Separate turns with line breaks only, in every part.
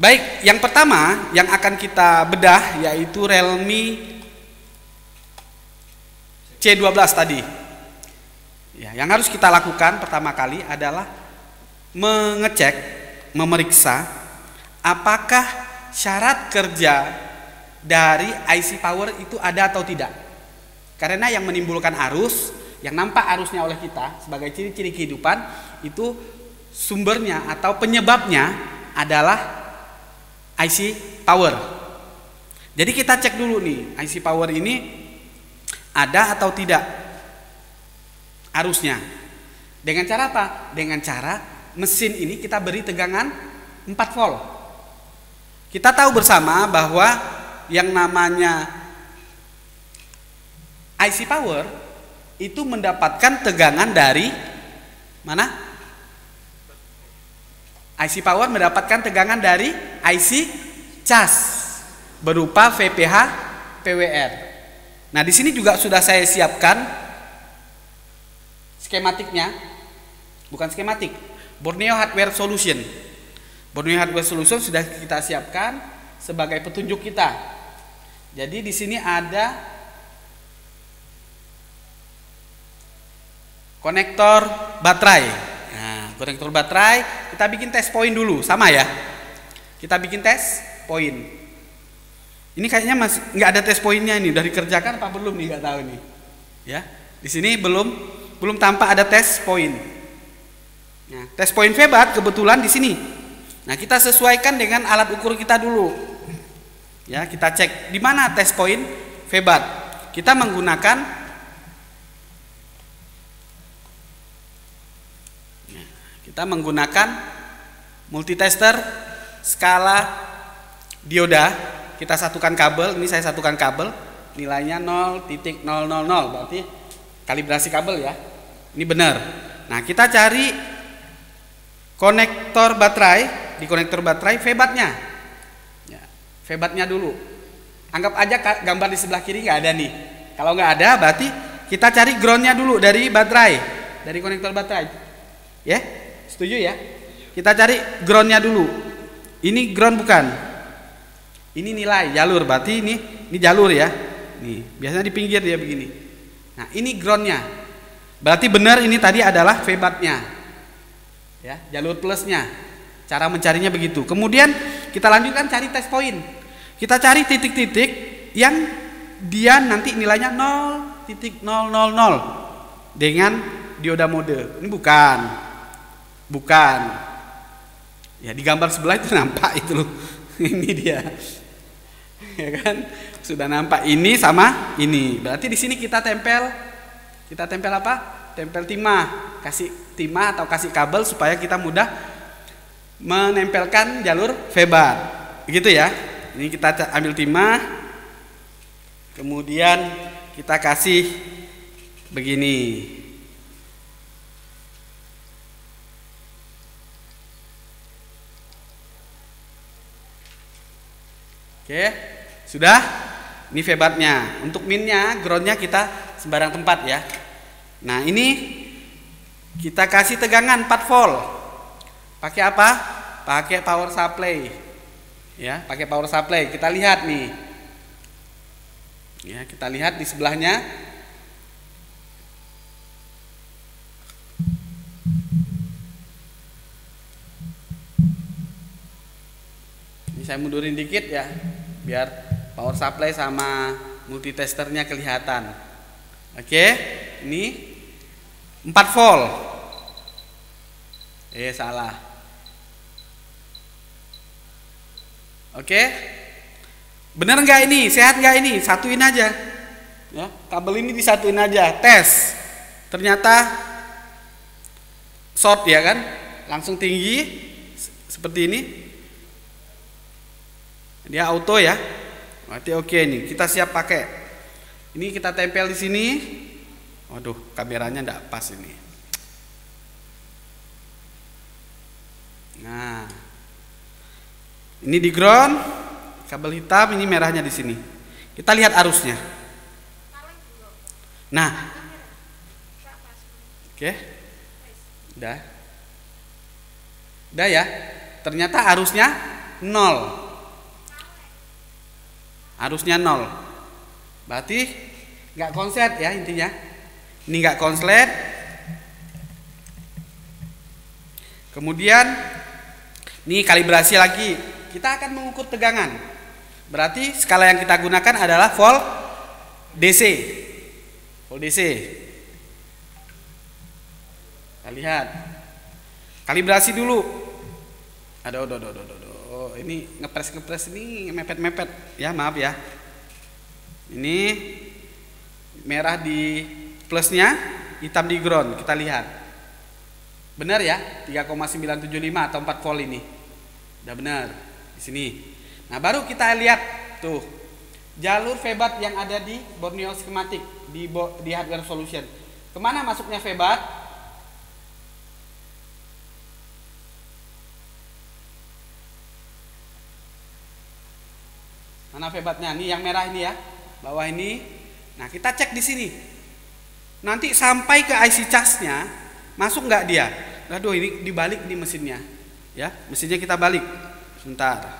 Baik, yang pertama yang akan kita bedah yaitu Realme C12 tadi. Ya, yang harus kita lakukan pertama kali adalah mengecek, memeriksa apakah syarat kerja dari IC power itu ada atau tidak. Karena yang menimbulkan arus, yang nampak arusnya oleh kita sebagai ciri-ciri kehidupan itu sumbernya atau penyebabnya adalah IC power. Jadi kita cek dulu nih, IC power ini ada atau tidak arusnya. Dengan cara apa? Dengan cara mesin ini kita beri tegangan 4 volt. Kita tahu bersama bahwa yang namanya IC power itu mendapatkan tegangan dari mana? IC power mendapatkan tegangan dari IC cas berupa VPH PWR. Nah, di sini juga sudah saya siapkan skematiknya. Bukan skematik, Borneo Hardware Solution. Borneo Hardware Solution sudah kita siapkan sebagai petunjuk kita. Jadi di sini ada konektor baterai. Nah, konektor baterai kita bikin test point dulu, sama ya. Kita bikin test point. Ini kayaknya masih nggak ada test pointnya ini. Udah dikerjakan apa belum nih? Nggak tahu nih. Ya, di sini belum tampak ada test point. Nah, test point febat kebetulan di sini. Nah, kita sesuaikan dengan alat ukur kita dulu. Ya, kita cek di mana test point febat. Kita menggunakan multitester skala dioda. Kita satukan kabel, ini saya satukan kabel, nilainya 0.000, berarti kalibrasi kabel ya. Ini benar. Nah, kita cari konektor baterai, di konektor baterai febatnya. Ya, febatnya dulu. Anggap aja gambar di sebelah kiri nggak ada nih. Kalau nggak ada, berarti kita cari groundnya dulu dari baterai, dari konektor baterai. Ya, setuju ya? Kita cari groundnya dulu. Ini ground bukan? Ini nilai jalur, berarti ini jalur ya. Nih, biasanya di pinggir dia begini. Nah, ini groundnya. Berarti benar ini tadi adalah febatnya. Ya, jalur plusnya. Cara mencarinya begitu. Kemudian kita lanjutkan cari test point. Kita cari titik-titik yang dia nanti nilainya 0.000 dengan dioda mode. Ini bukan. Ya, di gambar sebelah itu nampak itu loh. Ini dia. Ya kan? Sudah nampak ini sama ini. Berarti di sini kita tempel apa? Tempel timah. Kasih timah atau kasih kabel supaya kita mudah menempelkan jalur febat. Begitu ya. Ini kita ambil timah. Kemudian kita kasih begini. Oke, sudah. Ini febatnya. Untuk minnya, groundnya kita sembarang tempat ya. Nah, ini kita kasih tegangan 4 volt. Pakai apa? Pakai power supply. Ya, pakai power supply. Kita lihat nih. Ya, kita lihat di sebelahnya. Ini saya mundurin dikit ya, biar power supply sama multitesternya kelihatan. Oke, ini 4 volt. Salah. Oke, bener nggak ini? Sehat nggak ini? Satuin aja. Ya, kabel ini disatuin aja. Tes. Ternyata short ya kan? Langsung tinggi seperti ini. Dia auto ya. Berarti oke nih. Kita siap pakai. Ini kita tempel di sini. Waduh, kameranya enggak pas ini. Nah, ini di ground, kabel hitam, ini merahnya di sini. Kita lihat arusnya. Nah, oke, udah ya. Ternyata arusnya nol. Harusnya nol. Berarti nggak konslet ya intinya. Ini nggak konslet. Kemudian ini kalibrasi lagi. Kita akan mengukur tegangan. Berarti skala yang kita gunakan adalah volt DC. Volt DC. Kita lihat. Kalibrasi dulu. Aduh. Ini ngepres ini mepet ya, maaf ya. Ini merah di plusnya, hitam di ground. Kita lihat. Benar ya? 3,975 atau 4 volt ini. Udah benar di sini. Nah, baru kita lihat tuh jalur febat yang ada di Borneo Schematic di hardware solution. Kemana masuknya febat? Mana febatnya? Nih yang merah ini ya, bawah ini. Nah, kita cek di sini. Nanti sampai ke IC charge-nya masuk nggak dia? Aduh, ini dibalik di mesinnya. Ya, mesinnya kita balik. Sebentar.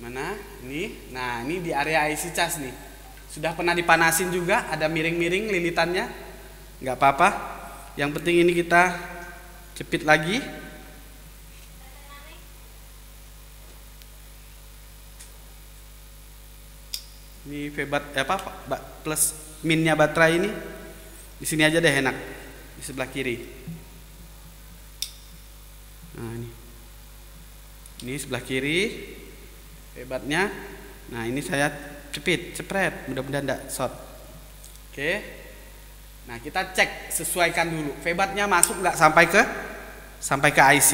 Mana? Ini. Nah, ini di area IC charge nih. Sudah pernah dipanasin juga, ada miring-miring lilitannya. Nggak apa-apa. Yang penting ini kita jepit lagi. Ini febat plus minnya baterai ini. Di sini aja deh enak. Di sebelah kiri. Nah, ini. Ini sebelah kiri. Hebatnya. Nah, ini saya cepret, mudah-mudahan enggak short. Oke. Nah, kita cek, sesuaikan dulu. Febatnya masuk nggak sampai ke IC.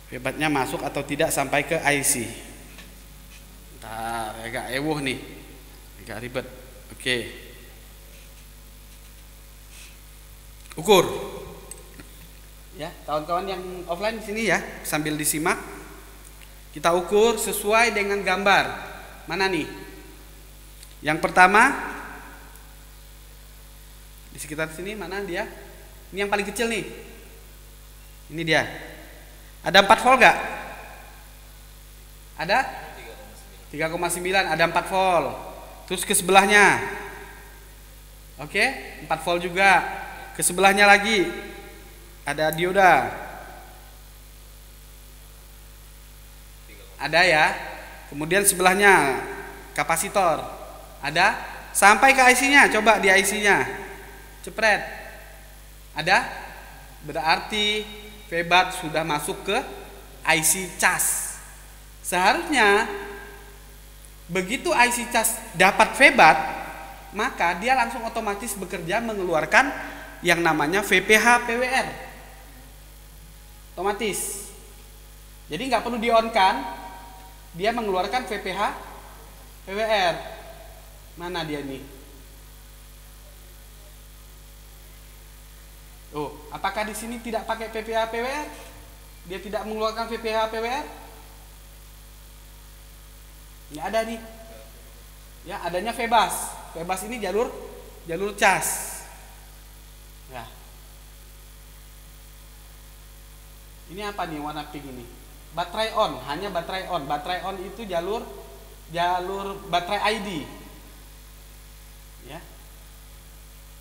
Febatnya masuk atau tidak sampai ke IC. Bentar, agak ewuh nih. Agak ribet. Oke. Ukur. Ya, kawan-kawan yang offline di sini ya, sambil disimak. Kita ukur sesuai dengan gambar. Mana nih? Yang pertama di sekitar sini, mana dia? Ini yang paling kecil nih. Ini dia. Ada 4 volt gak? Ada? 3,9, ada 4 volt. Terus ke sebelahnya. Oke, 4 volt juga. Ke sebelahnya lagi ada dioda. Ada ya. Kemudian sebelahnya kapasitor. Ada? Sampai ke IC-nya, coba di IC-nya. Cepret. Ada? Berarti febat sudah masuk ke IC cas. Seharusnya begitu IC cas dapat febat, maka dia langsung otomatis bekerja mengeluarkan yang namanya VPH PWR. Otomatis. Jadi nggak perlu di-on-kan. Dia mengeluarkan VPH PWR. Mana dia nih? Oh, apakah di sini tidak pakai VPH PWR? Dia tidak mengeluarkan VPH PWR? Nggak ada nih. Ya, adanya Febas. Febas ini jalur cas. Ya. Ini apa nih warna pink ini? Baterai on, hanya baterai on. Baterai on itu jalur baterai ID. Ya.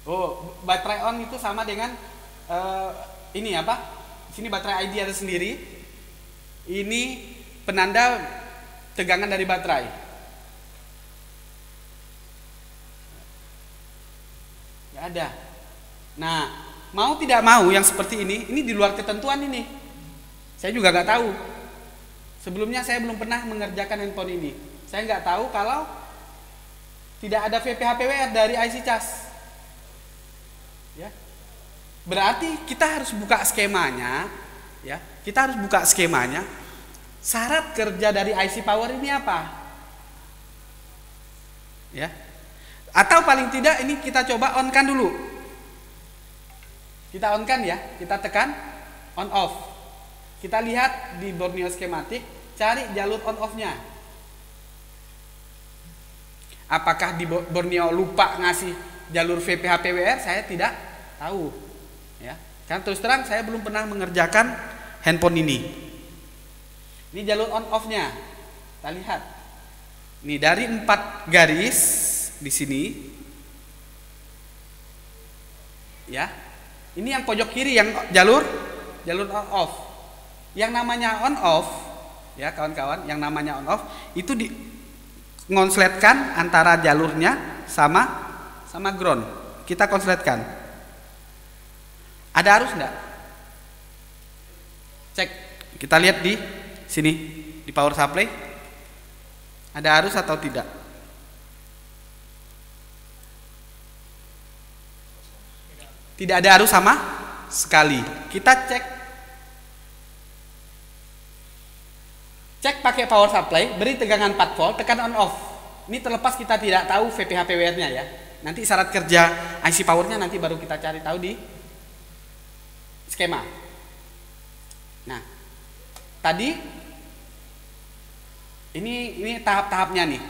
Oh, baterai on itu sama dengan ini apa? Di sini baterai ID ada sendiri. Ini penanda tegangan dari baterai. Ya ada. Nah, mau tidak mau yang seperti ini di luar ketentuan ini. Saya juga nggak tahu. Sebelumnya saya belum pernah mengerjakan handphone ini. Saya nggak tahu kalau tidak ada VPH PWR dari IC cas. Ya. Berarti kita harus buka skemanya, ya. Kita harus buka skemanya. Syarat kerja dari IC power ini apa? Ya. Atau paling tidak ini kita coba on-kan dulu. Kita on kan ya, kita tekan on off. Kita lihat di Borneo skematik, cari jalur on off-nya. Apakah di Borneo lupa ngasih jalur VPH PWR? Saya tidak tahu. Ya, kan terus terang saya belum pernah mengerjakan handphone ini. Ini jalur on off-nya. Kita lihat. Ini dari 4 garis di sini. Ya. Ini yang pojok kiri yang jalur on off. Yang namanya on off, ya kawan-kawan, yang namanya on off itu di ngonsletkan antara jalurnya sama ground. Kita konsletkan. Ada arus enggak? Cek. Kita lihat di sini di power supply. Ada arus atau tidak? Tidak ada arus sama sekali. Kita cek pakai power supply, beri tegangan 4 volt, tekan on off. Ini terlepas kita tidak tahu VPH PWR-nya ya. Nanti syarat kerja IC power-nya nanti baru kita cari tahu di skema. Nah, tadi ini tahap-tahapnya nih.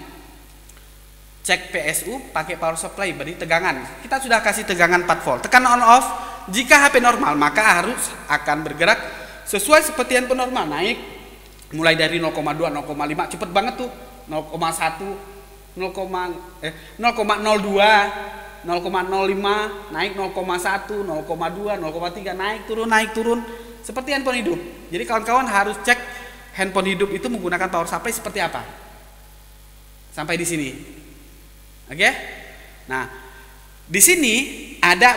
Cek PSU pakai power supply, beri tegangan. Kita sudah kasih tegangan 4 volt. Tekan on off. Jika HP normal, maka harus akan bergerak sesuai seperti handphone normal, naik mulai dari 0,2, 0,5, cepet banget tuh. 0,1, 0,02, 0,05, naik 0,1, 0,2, 0,3, naik turun seperti handphone hidup. Jadi kawan-kawan harus cek handphone hidup itu menggunakan power supply seperti apa. Sampai di sini. Oke? Nah, di sini ada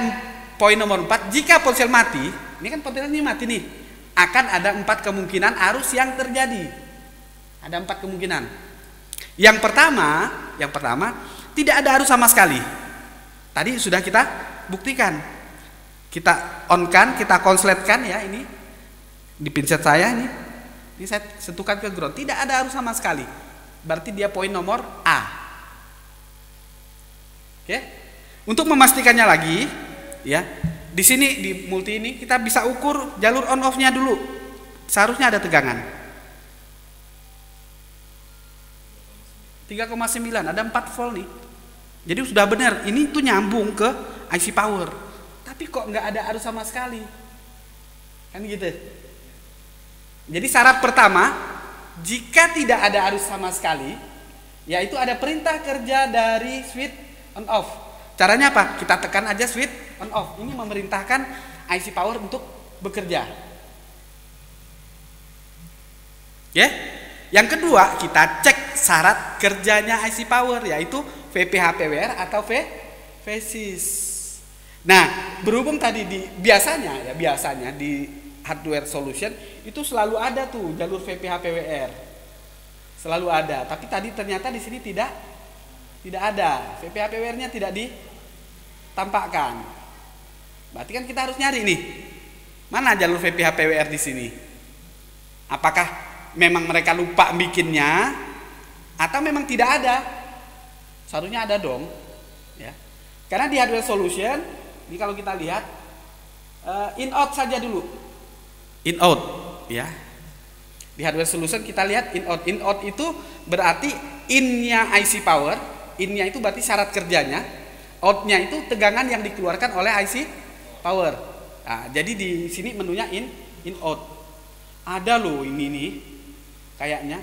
poin nomor 4, jika ponsel mati, ini kan ponsel ini mati nih, akan ada 4 kemungkinan arus yang terjadi. Ada 4 kemungkinan. Yang pertama, tidak ada arus sama sekali. Tadi sudah kita buktikan. Kita on-kan, kita konsletkan ya ini. Di pinset saya ini. Ini saya sentuhkan ke ground. Tidak ada arus sama sekali. Berarti dia poin nomor A. Oke? Untuk memastikannya lagi, ya. Di sini di multi ini kita bisa ukur jalur on off-nya dulu. Seharusnya ada tegangan 3,9, ada 4 volt nih. Jadi sudah benar, ini tuh nyambung ke IC power. Tapi kok nggak ada arus sama sekali. Kan gitu. Jadi syarat pertama, jika tidak ada arus sama sekali, yaitu ada perintah kerja dari switch on off. Caranya apa? Kita tekan aja switch on off. Ini memerintahkan IC power untuk bekerja. Ya. Yang kedua, kita cek syarat kerjanya IC power, yaitu VPH PWR atau VSIS. Nah, berhubung tadi biasanya di hardware solution itu selalu ada tuh jalur VPH PWR. Selalu ada, tapi tadi ternyata di sini tidak ada. VPH PWR-nya tidak ditampakkan. Berarti kan kita harus nyari nih. Mana jalur VPH PWR di sini? Apakah memang mereka lupa bikinnya atau memang tidak ada? Seharusnya ada dong, ya. Karena di hardware solution, ini kalau kita lihat in out saja dulu. In out, ya. Di hardware solution kita lihat in out. In out itu berarti in-nya IC power, in-nya itu berarti syarat kerjanya, out-nya itu tegangan yang dikeluarkan oleh IC power. Nah, jadi di sini menunya in out. Ada loh ini nih. Kayaknya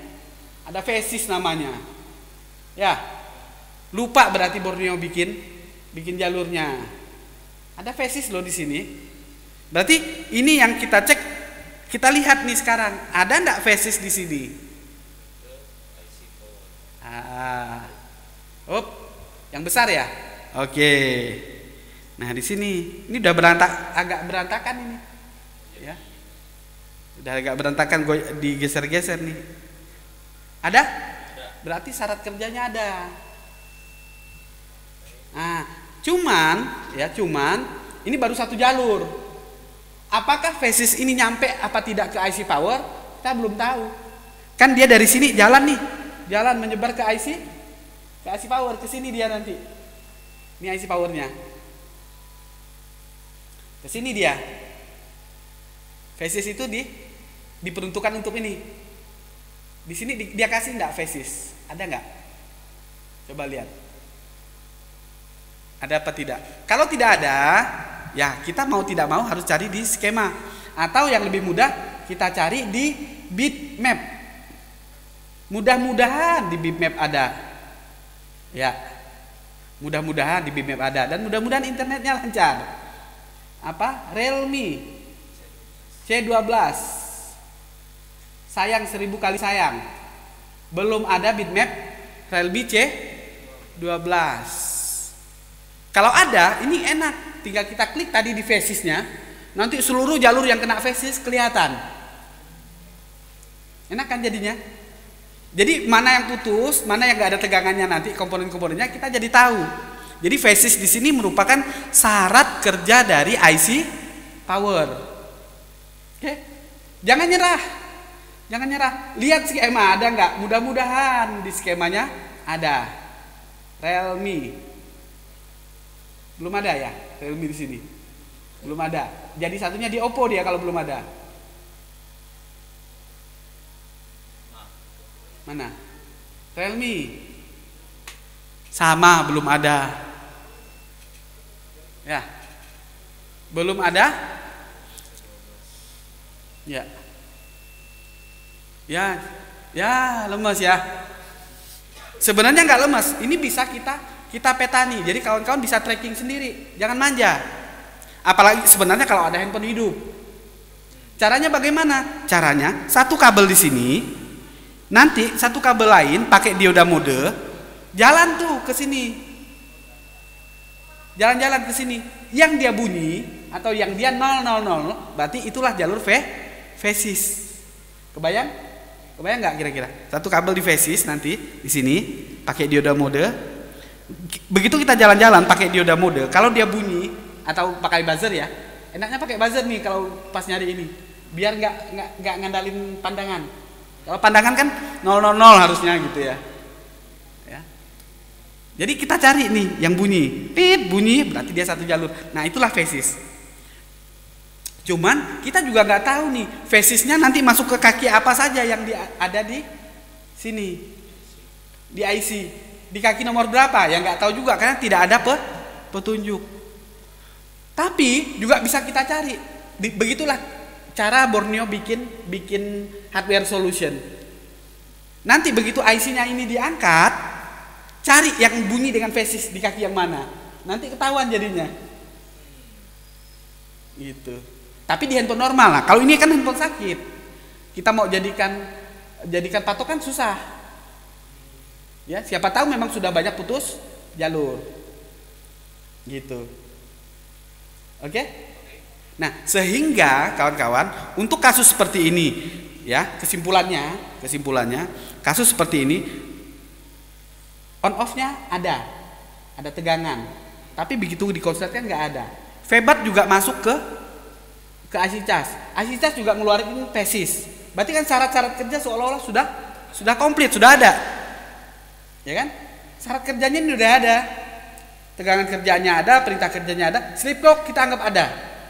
ada VSIS namanya. Ya. Lupa berarti Borneo bikin jalurnya. Ada VSIS loh di sini. Berarti ini yang kita cek, kita lihat nih sekarang, ada enggak VSIS di sini? Yang besar ya? Oke. Nah, di sini ini udah agak berantakan ini. Ya. Udah agak berantakan, digeser-geser nih. Ada? Berarti syarat kerjanya ada. Nah, cuman ini baru satu jalur. Apakah VSIS ini nyampe apa tidak ke IC power? Kita belum tahu. Kan dia dari sini jalan nih, jalan menyebar ke IC power, ke sini dia nanti. Ini IC powernya. Ke sini dia. Phases itu diperuntukkan untuk ini. Di sini dia kasih enggak phases? Ada enggak? Coba lihat. Ada apa tidak? Kalau tidak ada, ya kita mau tidak mau harus cari di skema. Atau yang lebih mudah, kita cari di bitmap. Mudah-mudahan di bitmap ada. Ya. Mudah-mudahan di bitmap ada. Dan mudah-mudahan internetnya lancar. Apa? Realme C12. Sayang 1000 kali sayang. Belum ada bitmap Realme C12. Kalau ada, ini enak. Tinggal kita klik tadi di phasesnya, nanti seluruh jalur yang kena phases kelihatan. Enak kan jadinya? Jadi mana yang putus, mana yang nggak ada tegangannya nanti komponen-komponennya kita jadi tahu. Jadi phases di sini merupakan syarat kerja dari IC power. Oke? Jangan nyerah. Jangan nyerah. Lihat skema ada nggak? Mudah-mudahan di skemanya ada. Realme. Belum ada ya, Realme di sini. Belum ada. Jadi satunya di Oppo dia kalau belum ada. Mana? Realme. Sama, belum ada. Ya. Belum ada? Ya. Ya, lemas ya. Sebenarnya nggak lemas. Ini bisa kita petani. Jadi kawan-kawan bisa tracking sendiri. Jangan manja. Apalagi sebenarnya kalau ada handphone hidup. Caranya bagaimana? Caranya satu kabel di sini, nanti satu kabel lain pakai dioda mode, jalan tuh ke sini. Jalan-jalan ke sini. Yang dia bunyi atau yang dia 000, berarti itulah jalur phases. Kebayang? Kebayang nggak kira-kira? Satu kabel di phases nanti di sini pakai dioda mode. Begitu kita jalan-jalan pakai dioda mode, kalau dia bunyi atau pakai buzzer ya, enaknya pakai buzzer nih kalau pas nyari ini, biar nggak ngandalin pandangan. Kalau pandangan kan 000 harusnya gitu ya. Jadi kita cari nih yang bunyi, bunyi berarti dia satu jalur. Nah itulah phases. Cuman kita juga nggak tahu nih phasesnya nanti masuk ke kaki apa saja yang ada di sini di IC. Di kaki nomor berapa? Ya nggak tahu juga karena tidak ada petunjuk. Tapi juga bisa kita cari. Begitulah cara Borneo bikin hardware solution. Nanti begitu IC-nya ini diangkat, cari yang bunyi dengan phases di kaki yang mana. Nanti ketahuan jadinya. Gitu. Tapi di handphone normal lah. Kalau ini kan handphone sakit. Kita mau jadikan patokan susah. Ya, siapa tahu memang sudah banyak putus jalur. Gitu. Oke? Nah, sehingga kawan-kawan untuk kasus seperti ini ya, kesimpulannya kasus seperti ini on off-nya ada tegangan. Tapi begitu dikonsletkan nggak ada. Febat juga masuk ke IC cas. IC cas juga ngeluarin phases. Berarti kan syarat-syarat kerja seolah-olah sudah komplit, sudah ada. Ya kan? Syarat kerjanya ini udah ada. Tegangan kerjanya ada, perintah kerjanya ada, slip clock kita anggap ada.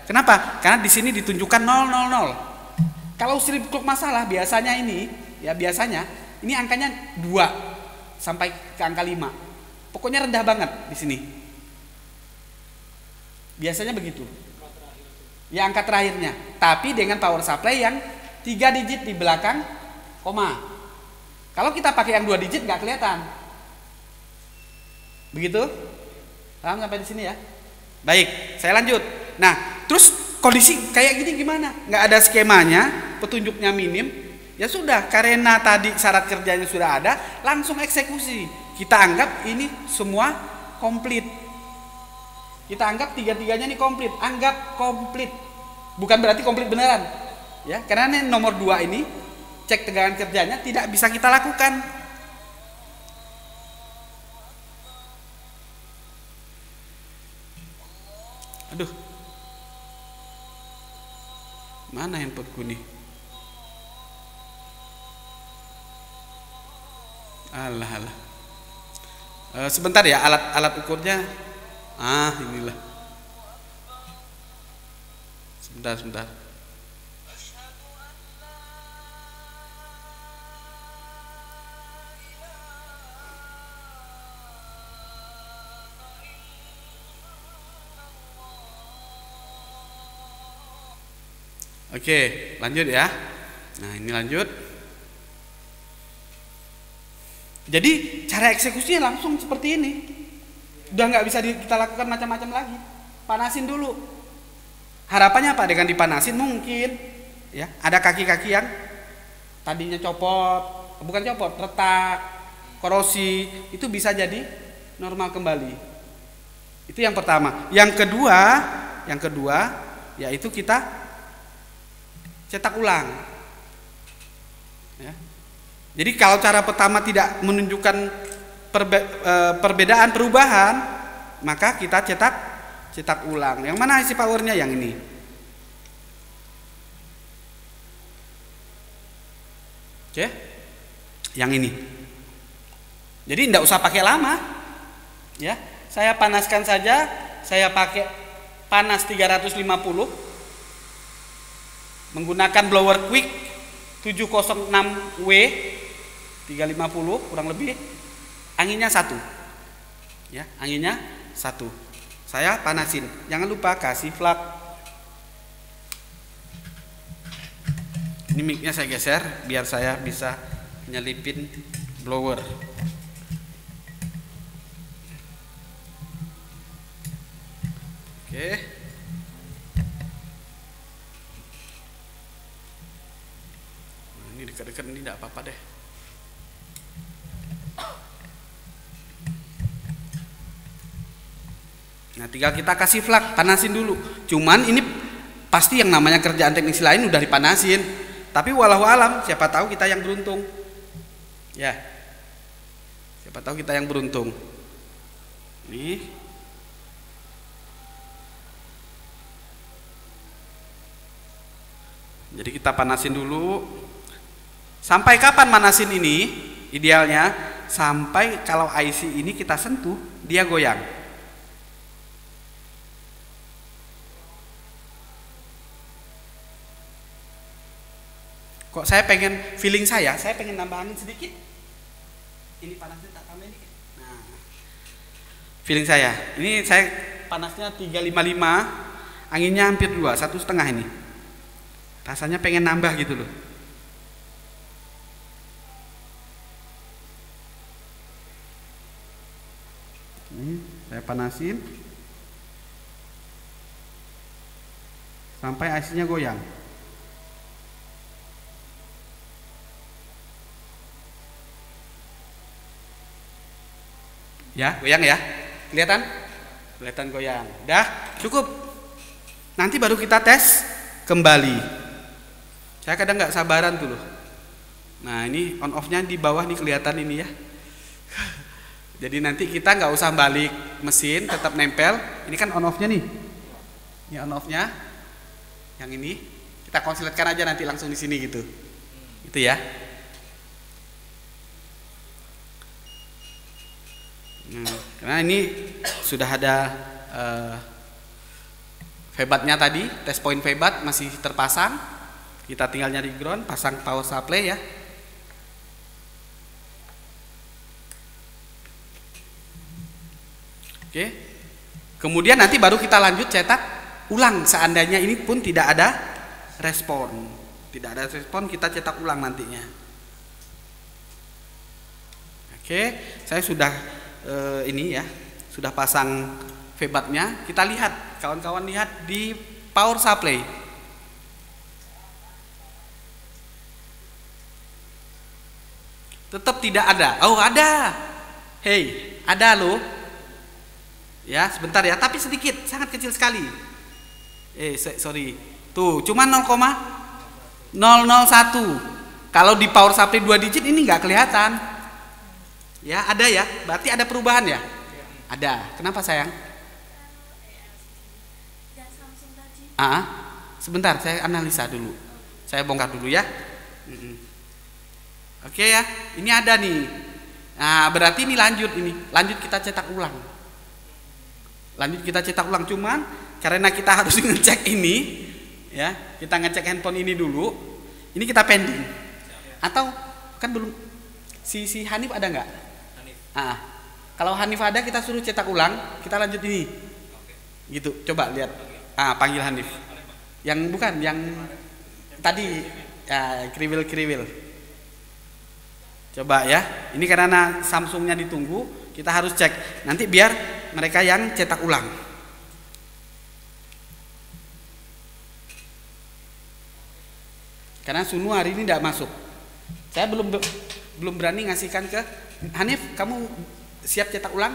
Kenapa? Karena di sini ditunjukkan 000. Kalau slip clock masalah biasanya ini angkanya 2 sampai ke angka 5. Pokoknya rendah banget di sini. Biasanya begitu. Ya angka terakhirnya. Tapi dengan power supply yang 3 digit di belakang koma. Kalau kita pakai yang 2 digit nggak kelihatan. Begitu? Paham sampai di sini ya? Baik, saya lanjut. Nah, terus kondisi kayak gini gimana? Nggak ada skemanya, petunjuknya minim. Ya sudah, karena tadi syarat kerjanya sudah ada, langsung eksekusi. Kita anggap ini semua komplit. Kita anggap tiga-tiganya ini komplit. Anggap komplit. Bukan berarti komplit beneran. Ya, karena ini nomor 2 ini cek tegangan kerjanya tidak bisa kita lakukan. Aduh, mana handphoneku nih? Alah. Sebentar ya, alat ukurnya. Inilah. Sebentar, sebentar. Oke, lanjut ya. Nah, ini lanjut. Jadi cara eksekusinya langsung seperti ini. Udah nggak bisa kita lakukan macam-macam lagi. Panasin dulu. Harapannya apa? Dengan dipanasin mungkin ya ada kaki-kaki yang tadinya copot, bukan copot, retak, korosi, itu bisa jadi normal kembali. Itu yang pertama. Yang kedua yaitu kita cetak ulang. Ya. Jadi kalau cara pertama tidak menunjukkan perbedaan perubahan, maka kita cetak ulang. Yang mana isi powernya? Yang ini. Oke, yang ini. Jadi tidak usah pakai lama, ya. Saya panaskan saja. Saya pakai panas 350 menggunakan blower quick 706W 350 kurang lebih. Anginnya 1, ya, anginnya 1. Saya panasin. Jangan lupa kasih flap. Ini mic-nya saya geser biar saya bisa nyelipin blower. Oke. Nah, ini dekat-dekat ini tidak apa-apa deh. Nah, tinggal kita kasih flak, panasin dulu. Cuman ini pasti yang namanya kerjaan teknisi lain udah dipanasin. Tapi walau alam, siapa tahu kita yang beruntung. Ya. Siapa tahu kita yang beruntung. Nih. Jadi kita panasin dulu. Sampai kapan manasin ini? Idealnya sampai kalau IC ini kita sentuh, dia goyang. Kok saya pengen feeling saya pengen nambahin sedikit. Ini panasnya tak tambah dikit. Nah, feeling saya. Ini saya panasnya 355, anginnya hampir 2, 1,5 ini. Rasanya pengen nambah gitu loh. Ini saya panasin sampai IC-nya goyang. Ya, goyang ya. Kelihatan? Kelihatan goyang. Udah, cukup. Nanti baru kita tes kembali. Saya kadang nggak sabaran tuh loh. Nah, ini on off-nya di bawah nih kelihatan ini ya. Jadi nanti kita nggak usah balik mesin, tetap nempel. Ini kan on off-nya nih. Ini on off-nya. Yang ini kita konsuletkan aja nanti langsung di sini gitu. Itu ya. Nah, karena ini sudah ada febatnya tadi, test point febat masih terpasang. Kita tinggal nyari ground, pasang power supply ya. Oke. Kemudian nanti baru kita lanjut cetak ulang. Seandainya ini pun tidak ada respon. Tidak ada respon, kita cetak ulang nantinya. Oke, saya sudah ini ya, sudah pasang febatnya. Kita lihat, kawan-kawan lihat di power supply. Tetap tidak ada. Oh, ada. Hey, ada loh. Ya, sebentar ya, tapi sedikit, sangat kecil sekali. Sorry. Tuh, cuma 0,001. Kalau di power supply 2 digit ini nggak kelihatan. Ya, ada ya. Berarti ada perubahan ya? Ada. Kenapa sayang? Sebentar, saya analisa dulu. Saya bongkar dulu ya. Oke ya, ini ada nih. Nah, berarti ini lanjut ini. Lanjut kita cetak ulang. Lanjut kita cetak ulang, cuman karena kita harus ngecek ini, ya. Kita ngecek handphone ini dulu. Ini kita pending. Atau kan belum si Hanif ada nggak? Ah, kalau Hanif ada kita suruh cetak ulang, kita lanjut ini. Gitu, coba lihat. Panggil Hanif. Yang bukan, yang tadi ya, kriwil. Coba ya. Ini karena Samsungnya ditunggu, kita harus cek. Nanti biar mereka yang cetak ulang. Karena Sunu hari ini tidak masuk. Saya belum berani ngasihkan ke Hanif. Kamu siap cetak ulang?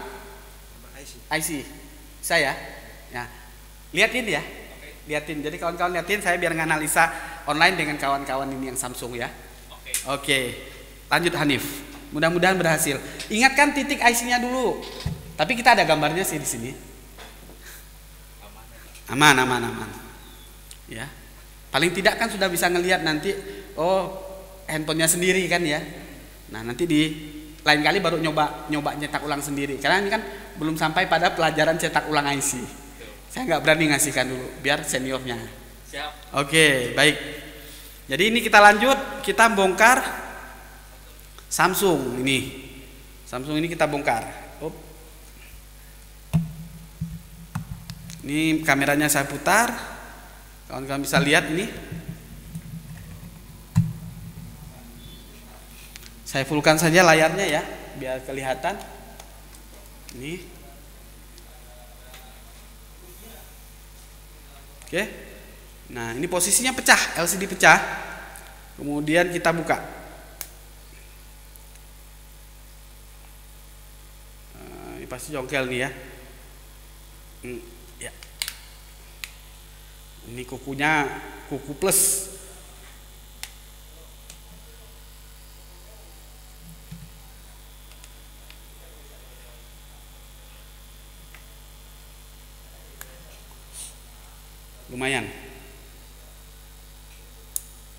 IC. Saya. Ya. Liatin ya. Liatin. Jadi kawan-kawan liatin, saya biar nganalisa online dengan kawan-kawan ini yang Samsung ya. Oke. Lanjut Hanif. Mudah-mudahan berhasil. Ingatkan titik IC-nya dulu. Tapi kita ada gambarnya sih di sini. Aman. Ya. Paling tidak kan sudah bisa ngelihat nanti, oh handphonenya sendiri kan ya. Nah nanti di lain kali baru nyoba nyetak ulang sendiri. Karena ini kan belum sampai pada pelajaran cetak ulang IC. Saya nggak berani ngasihkan dulu, biar seniornya. Siap. Oke, baik. Jadi ini kita lanjut, kita bongkar Samsung ini. Samsung ini kita bongkar. Ini kameranya saya putar. Kawan-kawan bisa lihat ini. Saya fullkan saja layarnya ya, biar kelihatan. Ini. Oke. Nah, ini posisinya pecah, LCD pecah. Kemudian kita buka. Ini pasti jongkel nih ya. Ya. Ini kukunya kuku plus. Lumayan.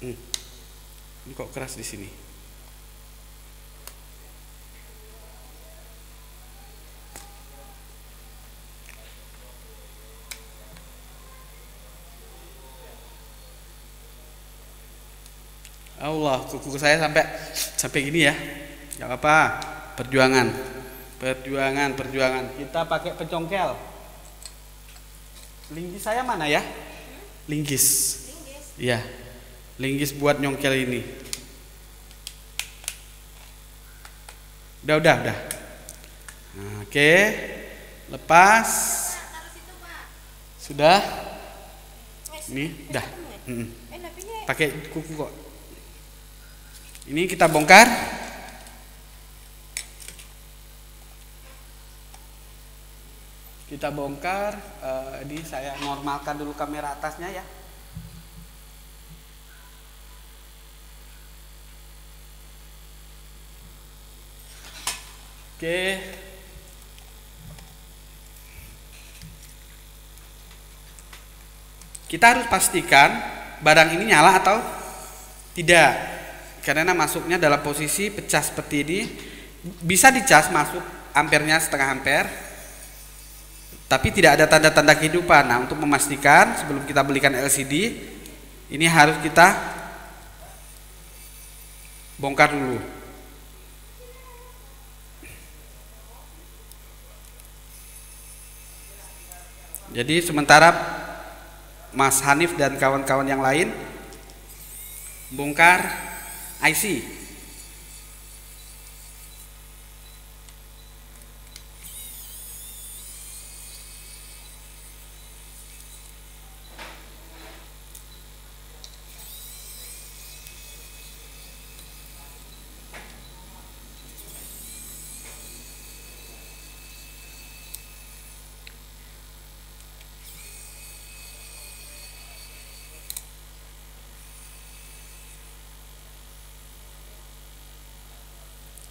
Ini kok keras di sini. Allah, kuku saya sampai gini ya. Gak apa-apa. Perjuangan. Kita pakai pencongkel. Linggis saya mana ya? Linggis. Iya. Linggis buat nyongkel ini. Udah. Nah, oke. Lepas. Sudah. Ini udah. Pakai kuku kok. Ini kita bongkar. Ini saya normalkan dulu kamera atasnya ya. Oke. Kita harus pastikan barang ini nyala atau tidak. Karena masuknya dalam posisi pecah seperti ini. Bisa dicas masuk ampernya setengah ampere, tapi tidak ada tanda-tanda kehidupan. Nah, untuk memastikan sebelum kita belikan LCD, ini harus kita bongkar dulu. Jadi sementara Mas Hanif dan kawan-kawan yang lain bongkar IC.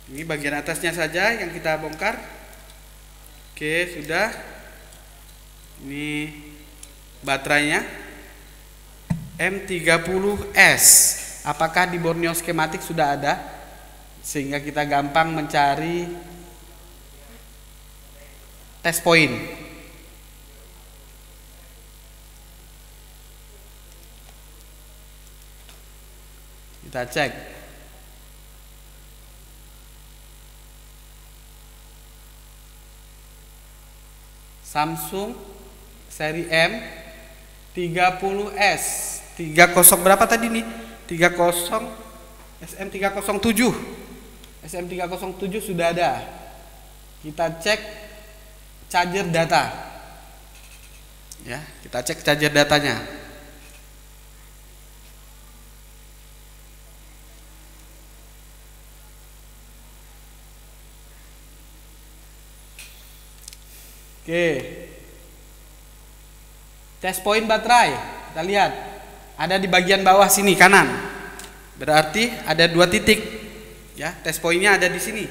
Ini bagian atasnya saja yang kita bongkar. Oke, sudah. Ini baterainya M30S. Apakah di Borneo skematik sudah ada? Sehingga kita gampang mencari test point. Kita cek. Samsung seri M 30S 30 berapa tadi nih? 30 SM307. SM307 sudah ada. Kita cek charger data. Ya, kita cek charger datanya. Oke. Test point baterai, kita lihat ada di bagian bawah sini kanan. Berarti ada 2 titik. Ya, test pointnya ada di sini.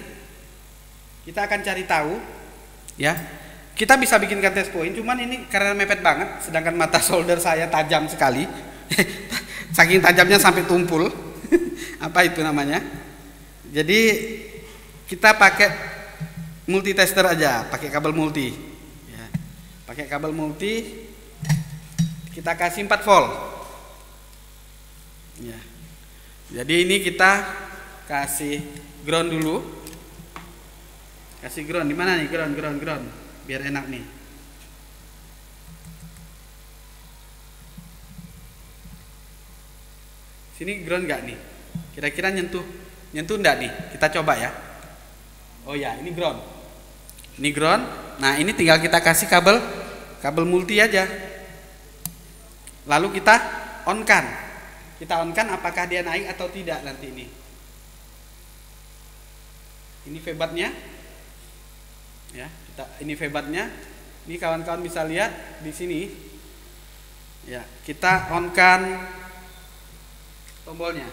Kita akan cari tahu. Ya, kita bisa bikinkan test point, cuman ini karena mepet banget, sedangkan mata solder saya tajam sekali. Saking tajamnya sampai tumpul. Apa itu namanya? Jadi kita pakai multitester aja, pakai kabel multi. Pakai kabel multi, kita kasih 4 volt. Ya. Jadi ini kita kasih ground dulu. Kasih ground di mana nih? Ground, biar enak nih. Sini ground nggak nih? Kira-kira nyentuh enggak nih? Kita coba ya. Oh ya, ini ground. Ini ground. Nah, ini tinggal kita kasih kabel multi aja. Lalu kita on-kan. Kita on-kan apakah dia naik atau tidak nanti ini. Ini febatnya. Ya, ini febatnya. Ini kawan-kawan bisa lihat di sini. Ya, kita on-kan tombolnya.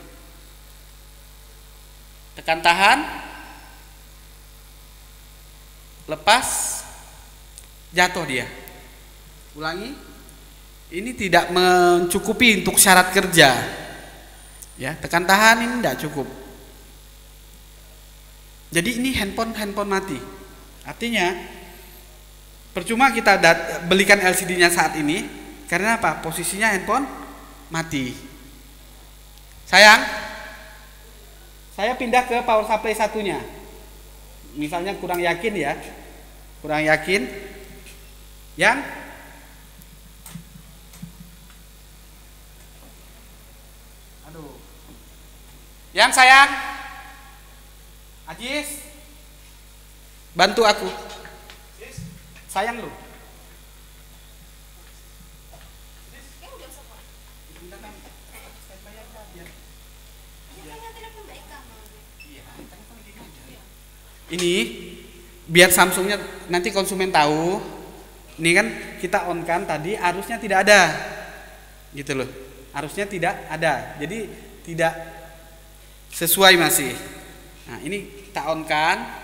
Tekan tahan. Lepas, jatuh dia. Ulangi. Ini tidak mencukupi untuk syarat kerja. Ya, tekan tahan ini tidak cukup. Jadi ini handphone mati. Artinya percuma kita belikan LCD-nya saat ini, karena apa? Posisinya handphone mati. Sayang, saya pindah ke power supply satunya. Misalnya kurang yakin ya, yang yang sayang, Ajis, bantu aku, sayang lu. Ini biar Samsungnya nanti konsumen tahu. Ini kan kita on kan tadi arusnya tidak ada, gitu loh. Arusnya tidak ada, jadi tidak sesuai masih. Nah, ini kita on kan.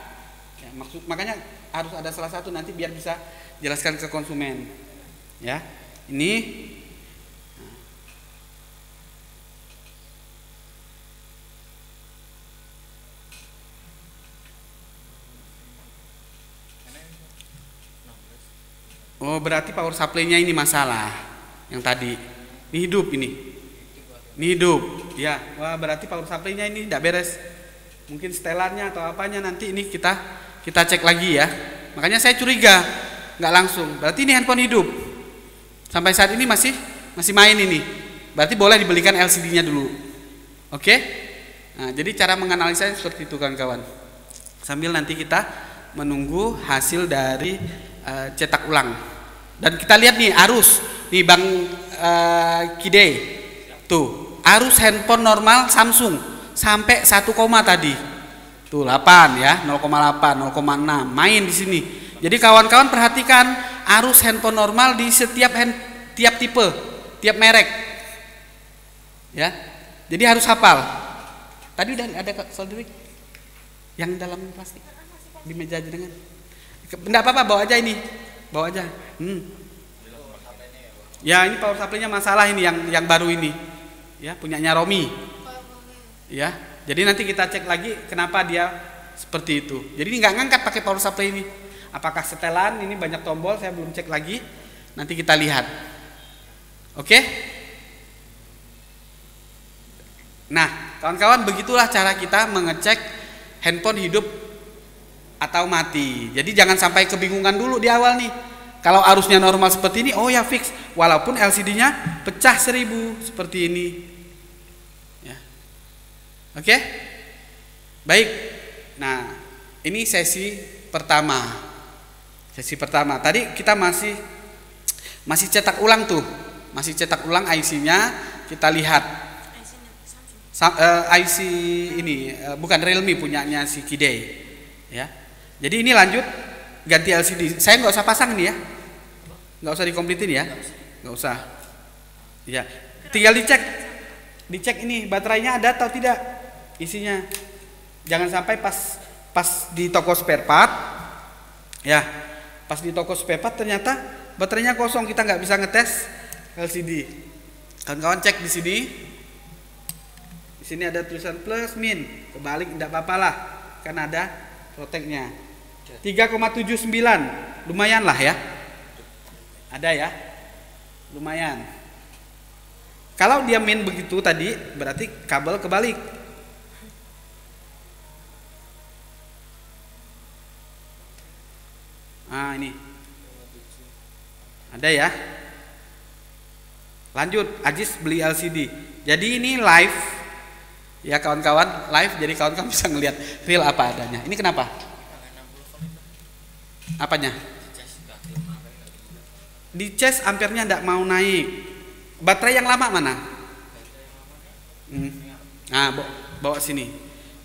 Ya, makanya harus ada salah satu nanti biar bisa jelaskan ke konsumen. Ya, ini. Oh, berarti power supply-nya ini masalah. Yang tadi. Ini hidup ini. Ini hidup. Ya, wah berarti power supply-nya ini tidak beres. Mungkin setelannya atau apanya nanti ini kita cek lagi ya. Makanya saya curiga, nggak langsung. Berarti ini handphone hidup. Sampai saat ini masih main ini. Berarti boleh dibelikan LCD-nya dulu. Oke? Nah, jadi cara menganalisanya seperti itu kawan-kawan. Sambil nanti kita menunggu hasil dari cetak ulang. Dan kita lihat nih arus nih Bang Kide. Tuh, arus handphone normal Samsung sampai 1, tadi. Tuh 8 ya, 0,8, 0,6 main di sini. Jadi kawan-kawan perhatikan arus handphone normal di tiap tipe, tiap merek. Ya. Jadi harus hafal. Tadi udah ada soldering yang dalam plastik di meja aja dengan. Enggak apa-apa, bawa aja ini. Bawa aja. Ya, ini power supply-nya masalah ini yang baru ini. Ya, punyanya Romi. Ya. Jadi nanti kita cek lagi kenapa dia seperti itu. Jadi nggak ngangkat pakai power supply ini. Apakah setelan ini banyak tombol, saya belum cek lagi. Nanti kita lihat. Oke? Nah, kawan-kawan, begitulah cara kita mengecek handphone hidup atau mati. Jadi jangan sampai kebingungan dulu di awal nih. Kalau arusnya normal seperti ini, oh ya fix, walaupun LCD-nya pecah 1000 seperti ini. Ya. Oke? Baik. Nah, ini sesi pertama. Sesi pertama. Tadi kita masih cetak ulang tuh. Masih cetak ulang IC-nya, kita lihat. IC ini bukan Realme, punyanya si Kidei. Ya. Jadi ini lanjut ganti LCD. Saya nggak usah pasang nih ya, nggak usah dikomplitin ya, nggak usah. Ya, tinggal dicek ini baterainya ada atau tidak isinya. Jangan sampai pas di toko spare part, ya, pas di toko spare part ternyata baterainya kosong, kita nggak bisa ngetes LCD. Kawan-kawan cek di sini. Di sini ada tulisan plus min, kebalik tidak apa-apa lah, kan ada proteknya. 3,79 lumayan lah ya, ada ya, lumayan. Kalau dia min begitu tadi berarti kabel kebalik. Nah ini ada ya. Lanjut, Ajis beli LCD. Jadi ini live ya kawan-kawan, live, jadi kawan-kawan bisa ngelihat real apa adanya. Ini kenapa? Apanya? Di cas ampernya tidak mau naik. Baterai yang lama mana? Nah, bawa sini.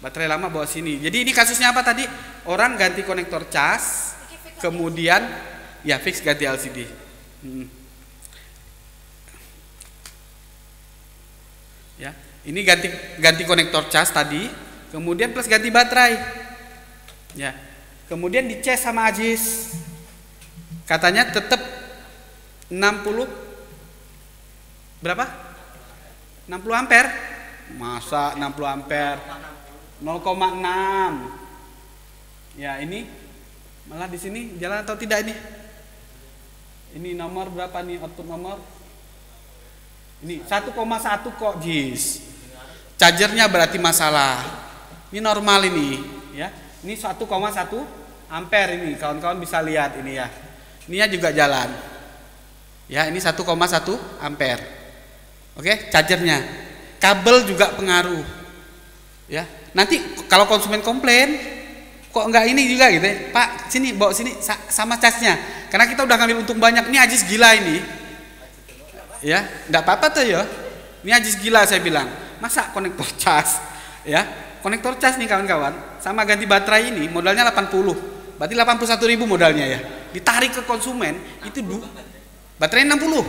Baterai lama bawa sini. Jadi ini kasusnya apa tadi? Orang ganti konektor cas, kemudian ya fix ganti LCD. Ya, ini ganti konektor cas tadi, kemudian plus ganti baterai. Ya. Kemudian dicas sama Ajis, katanya tetap 60 berapa? 60 ampere. Masa 60 ampere? 0,6. Ya ini malah di sini jalan atau tidak ini? Ini nomor berapa nih, output nomor? Ini 1,1 kok Jis. Chargernya berarti masalah. Ini normal ini, ya. Ini 1,1 ampere ini, kawan-kawan bisa lihat ini ya. Ininya juga jalan. Ya, ini 1,1 ampere. Oke, chargernya. Kabel juga pengaruh. Ya. Nanti kalau konsumen komplain, kok enggak ini juga gitu ya. Pak, sini bawa sini sama casnya. Karena kita udah ngambil untung banyak. Ini Ajis gila ini. Ya, enggak apa-apa tuh ya. Ini Ajis gila saya bilang. Masa konektor cas, ya? Konektor cas nih kawan-kawan, sama ganti baterai ini modalnya 80. Berarti 81.000 modalnya ya. Ditarik ke konsumen itu baterai 60.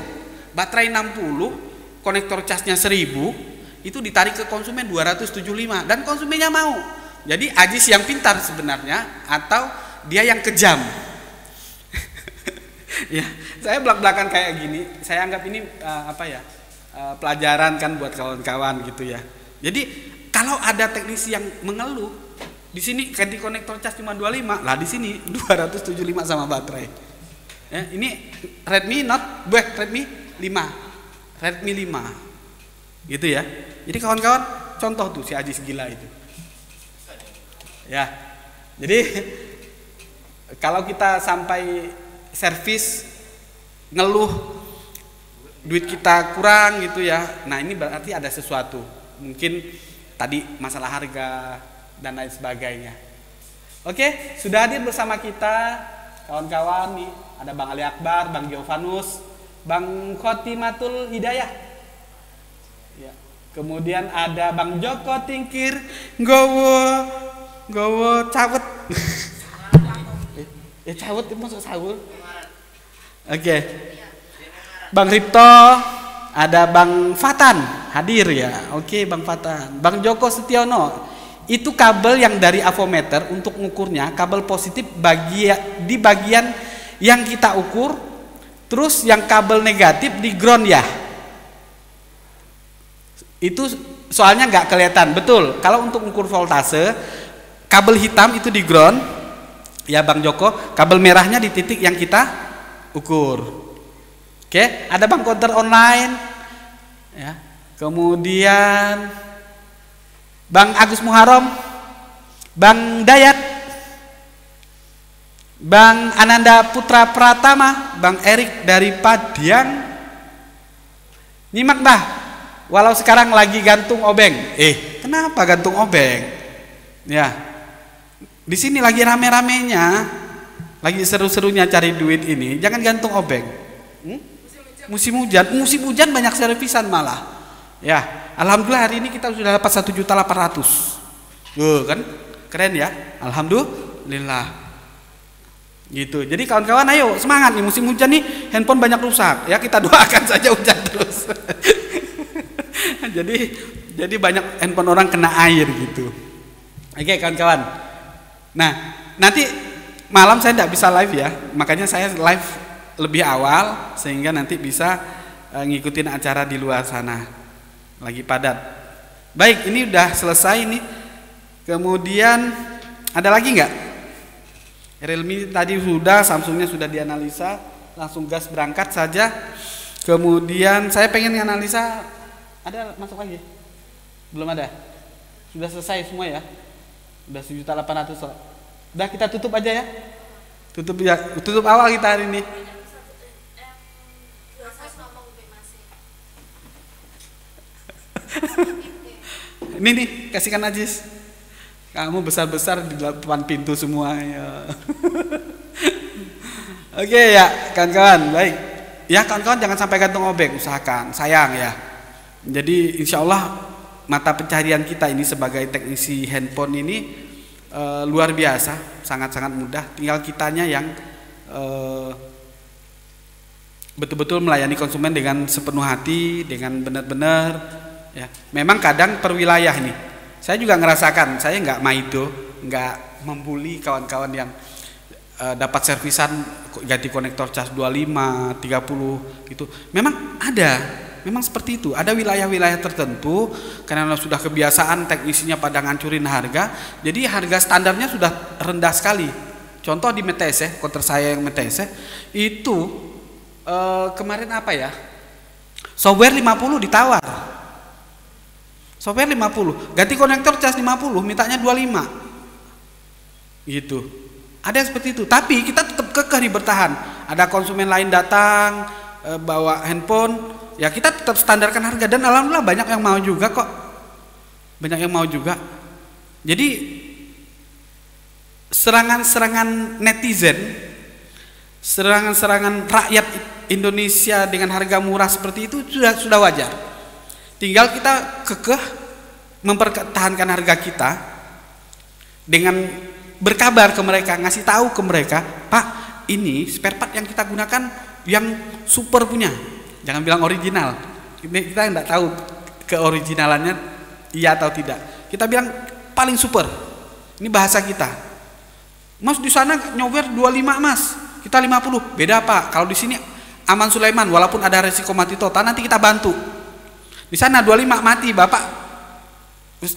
Baterai 60, konektor casnya 1000, itu ditarik ke konsumen 275 dan konsumennya mau. Jadi Ajis yang pintar sebenarnya atau dia yang kejam. Ya, saya belak-belakan kayak gini, saya anggap ini pelajaran kan buat kawan-kawan gitu ya. Jadi kalau ada teknisi yang mengeluh, di sini ganti konektor cas cuma 25, lah di sini 275 sama baterai. Ya, ini Redmi Redmi 5. Gitu ya. Jadi kawan-kawan contoh tuh si Ajis gila itu. Ya. Jadi kalau kita sampai servis ngeluh duit kita kurang gitu ya. Nah, ini berarti ada sesuatu. Mungkin tadi masalah harga dan lain sebagainya. Oke, sudah hadir bersama kita kawan-kawan nih. Ada Bang Ali Akbar, Bang Giovanus, Bang Khotimatul Hidayah. Ya. Kemudian ada Bang Joko Tingkir, Gowo Cawet. Cawet itu masuk sahur. Oke. Bang Ripto, ada Bang Fatan hadir ya. Oke, Bang Fatan. Bang Joko Setiono. Itu kabel yang dari avometer untuk ngukurnya, kabel positif di bagian yang kita ukur, terus yang kabel negatif di ground ya. Itu soalnya nggak kelihatan, betul. Kalau untuk ukur voltase, kabel hitam itu di ground, ya Bang Joko. Kabel merahnya di titik yang kita ukur. Oke, ada Bang Counter Online, ya. Kemudian Bang Agus Muharram, Bang Dayat, Bang Ananda Putra Pratama, Bang Erik dari Padiang. Nyimak bah, walau sekarang lagi gantung obeng. Kenapa gantung obeng? Ya, di sini lagi rame-ramenya, lagi seru-serunya cari duit ini. Jangan gantung obeng. Musim hujan banyak servisan malah. Ya, alhamdulillah hari ini kita sudah dapat 1.800.000. Kan keren ya, alhamdulillah. Gitu. Jadi kawan-kawan ayo semangat nih, musim hujan nih handphone banyak rusak. Ya kita doakan saja hujan terus. jadi banyak handphone orang kena air gitu. Oke kawan-kawan. Nah, nanti malam saya tidak bisa live ya. Makanya saya live lebih awal sehingga nanti bisa ngikutin acara di luar sana. Lagi padat. Baik, ini udah selesai nih. Kemudian ada lagi nggak? Realme tadi sudah, Samsungnya sudah dianalisa, langsung gas berangkat saja. Kemudian saya pengen analisa, ada masuk lagi? Belum ada? Sudah selesai semua ya? Udah 1.800.000. Udah kita tutup aja ya? Tutup ya, tutup awal kita hari ini. Ini nih, kasihkan Najis. Kamu besar-besar di depan pintu semua ya. Oke ya kawan-kawan, baik. Ya kawan-kawan jangan sampai gantung obeng, usahakan, sayang ya. Jadi insya Allah mata pencaharian kita ini sebagai teknisi handphone ini luar biasa, sangat-sangat mudah. Tinggal kitanya yang betul-betul melayani konsumen dengan sepenuh hati, dengan benar-benar. Ya, memang kadang per wilayah nih. Saya juga ngerasakan, saya nggak maido, nggak membuli kawan-kawan yang dapat servisan ganti konektor cas 25, 30 gitu. Memang ada, memang seperti itu. Ada wilayah-wilayah tertentu karena sudah kebiasaan teknisinya pada ngancurin harga, jadi harga standarnya sudah rendah sekali. Contoh di Metese, konter saya yang Metese itu kemarin apa ya? Software 50 ditawar. Software 50, ganti konektor cas 50, mintanya 25. Gitu. Ada yang seperti itu, tapi kita tetap kekeh bertahan. Ada konsumen lain datang bawa handphone, ya kita tetap standarkan harga dan alhamdulillah banyak yang mau juga kok. Banyak yang mau juga. Jadi serangan-serangan netizen, serangan-serangan rakyat Indonesia dengan harga murah seperti itu sudah wajar. Tinggal kita kekeh mempertahankan harga kita dengan berkabar ke mereka, ngasih tahu ke mereka, Pak, ini spare part yang kita gunakan yang super punya. Jangan bilang original. Kita nggak tahu keoriginalannya iya atau tidak. Kita bilang paling super. Ini bahasa kita. Mas di sana nyower 25 Mas, kita 50. Beda Pak. Kalau di sini Aman Sulaiman, walaupun ada resiko mati total, nanti kita bantu. Di sana 25 mati Bapak,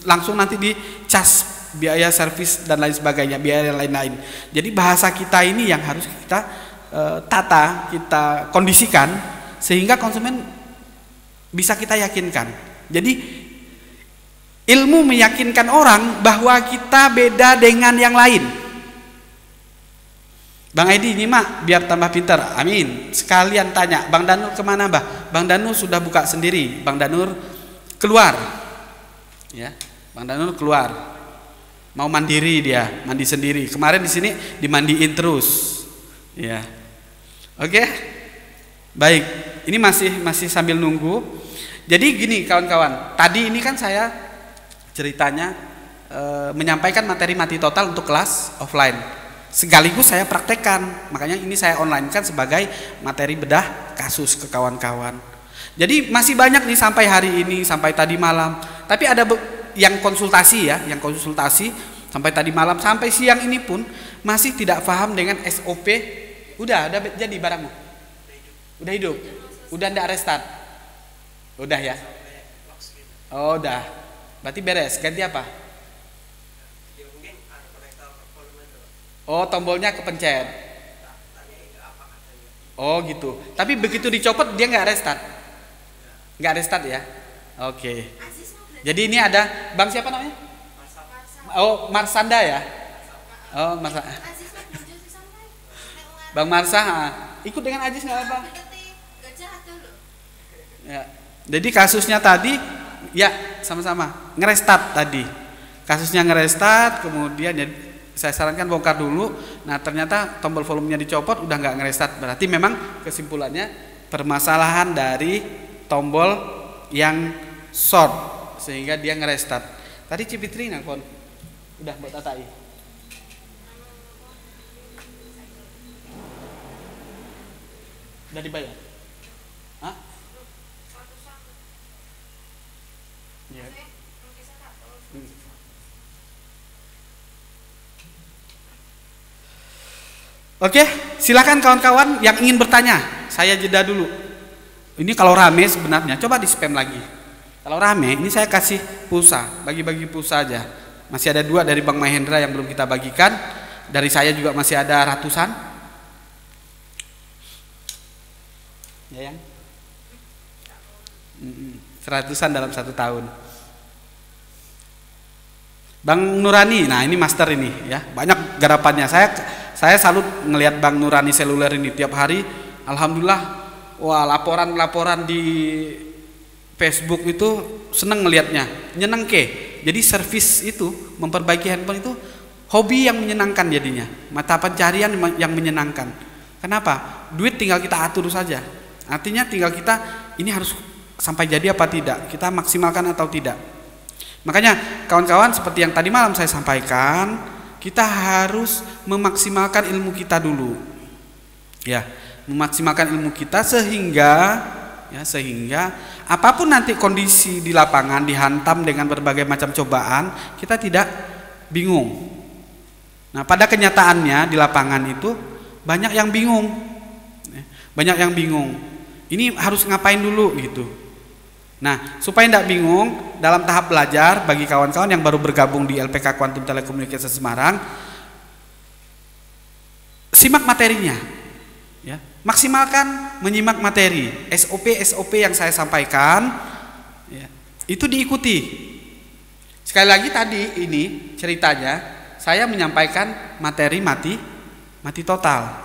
langsung nanti dicas biaya servis dan lain sebagainya, biaya lain-lain. Jadi bahasa kita ini yang harus kita tata, kita kondisikan sehingga konsumen bisa kita yakinkan. Jadi ilmu meyakinkan orang bahwa kita beda dengan yang lain. Bang Edi nyimak biar tambah pintar, amin. Sekalian tanya, Bang Danur kemana Mbah? Bang Danur sudah buka sendiri, Bang Danur keluar, ya, Bang Danur keluar, mau mandiri dia, mandi sendiri. Kemarin di sini dimandiin terus, ya. Oke, baik. Ini masih sambil nunggu. Jadi gini kawan-kawan, tadi ini kan saya ceritanya menyampaikan materi mati total untuk kelas offline. Sekaligus saya praktekkan, makanya ini saya online kan sebagai materi bedah kasus ke kawan-kawan. Jadi masih banyak nih sampai hari ini, sampai tadi malam. Tapi ada yang konsultasi ya, yang konsultasi sampai tadi malam, sampai siang ini pun masih tidak paham dengan SOP. Udah jadi barangmu? Udah hidup? Udah ndak restart? Udah ya? Oh udah, berarti beres. Ganti apa? Oh tombolnya kepencet. Oh gitu. Tapi begitu dicopot dia nggak restart? Nggak restart ya? Oke. Jadi ini ada Bang siapa namanya? Oh, Marsanda ya? Oh, Marsa. Bang Marsa, ikut dengan Ajis nggak apa? Ya. Jadi kasusnya tadi, ya sama-sama ngerestart tadi. Kasusnya ngerestart, kemudian ya, saya sarankan bongkar dulu. Nah ternyata tombol volumenya dicopot, udah nggak ngerestart. Berarti memang kesimpulannya permasalahan dari tombol yang short sehingga dia ngerestart. Tadi Cipitri nelfon, udah buat tatai. Udah dibayar? Hah? Ya. Oke, silakan kawan-kawan yang ingin bertanya. Saya jeda dulu. Ini kalau rame sebenarnya, coba di spam lagi. Kalau rame, ini saya kasih pulsa, bagi-bagi pulsa aja. Masih ada 2 dari Bang Mahendra yang belum kita bagikan. Dari saya juga masih ada ratusan. Ya yang? 100-an dalam 1 tahun. Bang Nurani, nah ini master ini ya, banyak garapannya. Saya salut ngelihat Bang Nurani seluler ini tiap hari. Alhamdulillah, wah laporan-laporan di Facebook itu seneng ngelihatnya, nyenengke. Jadi servis itu, memperbaiki handphone itu hobi yang menyenangkan jadinya, mata pencarian yang menyenangkan. Kenapa? Duit tinggal kita atur saja. Artinya tinggal kita ini harus sampai jadi apa tidak, kita maksimalkan atau tidak. Makanya kawan-kawan seperti yang tadi malam saya sampaikan, kita harus memaksimalkan ilmu kita dulu. Ya, memaksimalkan ilmu kita sehingga apapun nanti kondisi di lapangan dihantam dengan berbagai macam cobaan, kita tidak bingung. Nah, pada kenyataannya di lapangan itu banyak yang bingung. Banyak yang bingung. Ini harus ngapain dulu gitu. Nah, supaya tidak bingung dalam tahap belajar bagi kawan-kawan yang baru bergabung di LPK Quantum Telekomunikasi Semarang, simak materinya, ya, maksimalkan menyimak materi, SOP yang saya sampaikan, ya, itu diikuti. Sekali lagi tadi ini ceritanya, saya menyampaikan materi mati total,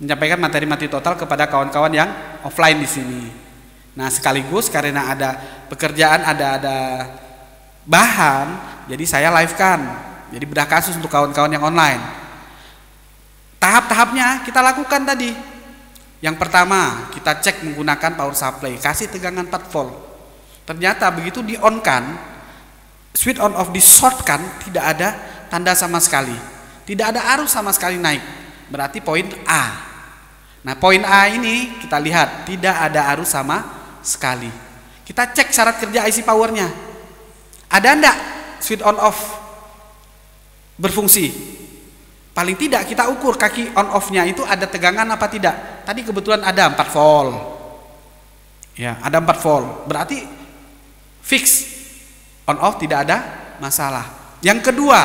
menyampaikan materi mati total kepada kawan-kawan yang offline di sini. Nah sekaligus karena ada pekerjaan, ada bahan, jadi saya live kan, jadi bedah kasus untuk kawan-kawan yang online. Tahap-tahapnya kita lakukan tadi. Yang pertama kita cek menggunakan power supply, kasih tegangan 4 volt. Ternyata begitu di on kan, switch on off di short kan, tidak ada tanda sama sekali, tidak ada arus sama sekali naik. Berarti poin A. Nah poin A ini kita lihat tidak ada arus sama sekali. Kita cek syarat kerja IC powernya, ada enggak switch on off berfungsi. Paling tidak kita ukur kaki on off nya itu ada tegangan apa tidak. Tadi kebetulan ada 4 volt, ya ada 4 volt, berarti fix on off, tidak ada masalah. Yang kedua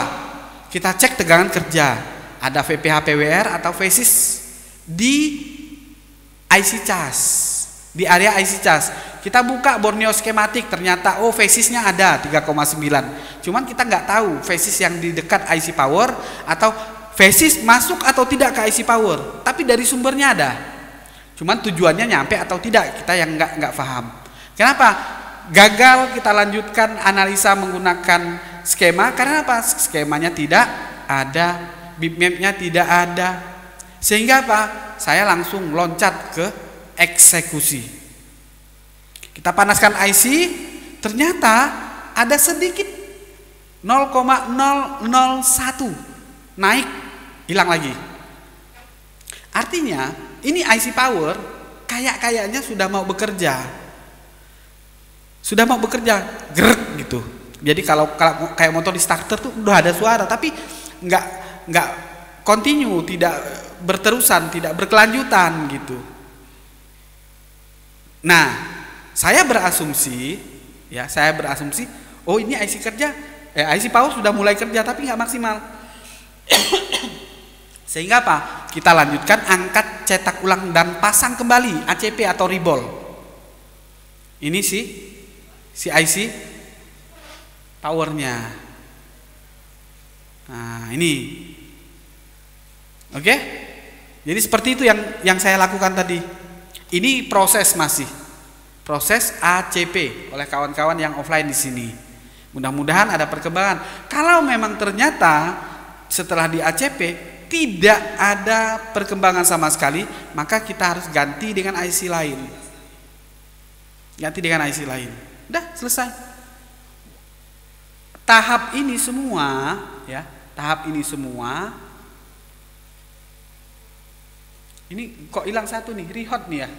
kita cek tegangan kerja, ada VPH PWR atau phases di IC cas, di area IC cas. Kita buka Borneo skematik, ternyata oh phasesnya ada 3,9. Cuman kita nggak tahu phases yang di dekat IC power atau phases masuk atau tidak ke IC power. Tapi dari sumbernya ada. Cuman tujuannya nyampe atau tidak kita yang nggak paham. Kenapa? Gagal kita lanjutkan analisa menggunakan skema karena apa? Skemanya tidak ada, bitmapnya tidak ada. Sehingga apa? Saya langsung loncat ke eksekusi. Kita panaskan IC, ternyata ada sedikit 0,001 naik, hilang lagi. Artinya ini IC power kayaknya sudah mau bekerja, gerak gitu. Jadi kalau kayak motor di starter tuh udah ada suara, tapi nggak continue, tidak berterusan, tidak berkelanjutan gitu. Nah, saya berasumsi, oh ini IC kerja, IC power sudah mulai kerja tapi nggak maksimal. Sehingga apa? Kita lanjutkan, angkat, cetak ulang dan pasang kembali ACP atau ribol. Ini si IC powernya. Nah, ini. Oke? Jadi seperti itu yang saya lakukan tadi. Ini proses masih. Proses ACP oleh kawan-kawan yang offline di sini. Mudah-mudahan ada perkembangan. Kalau memang ternyata setelah di ACP tidak ada perkembangan sama sekali, maka kita harus ganti dengan IC lain. Ganti dengan IC lain. Udah selesai. Tahap ini semua, ya, tahap ini semua. Ini kok hilang satu nih, rehot nih ya.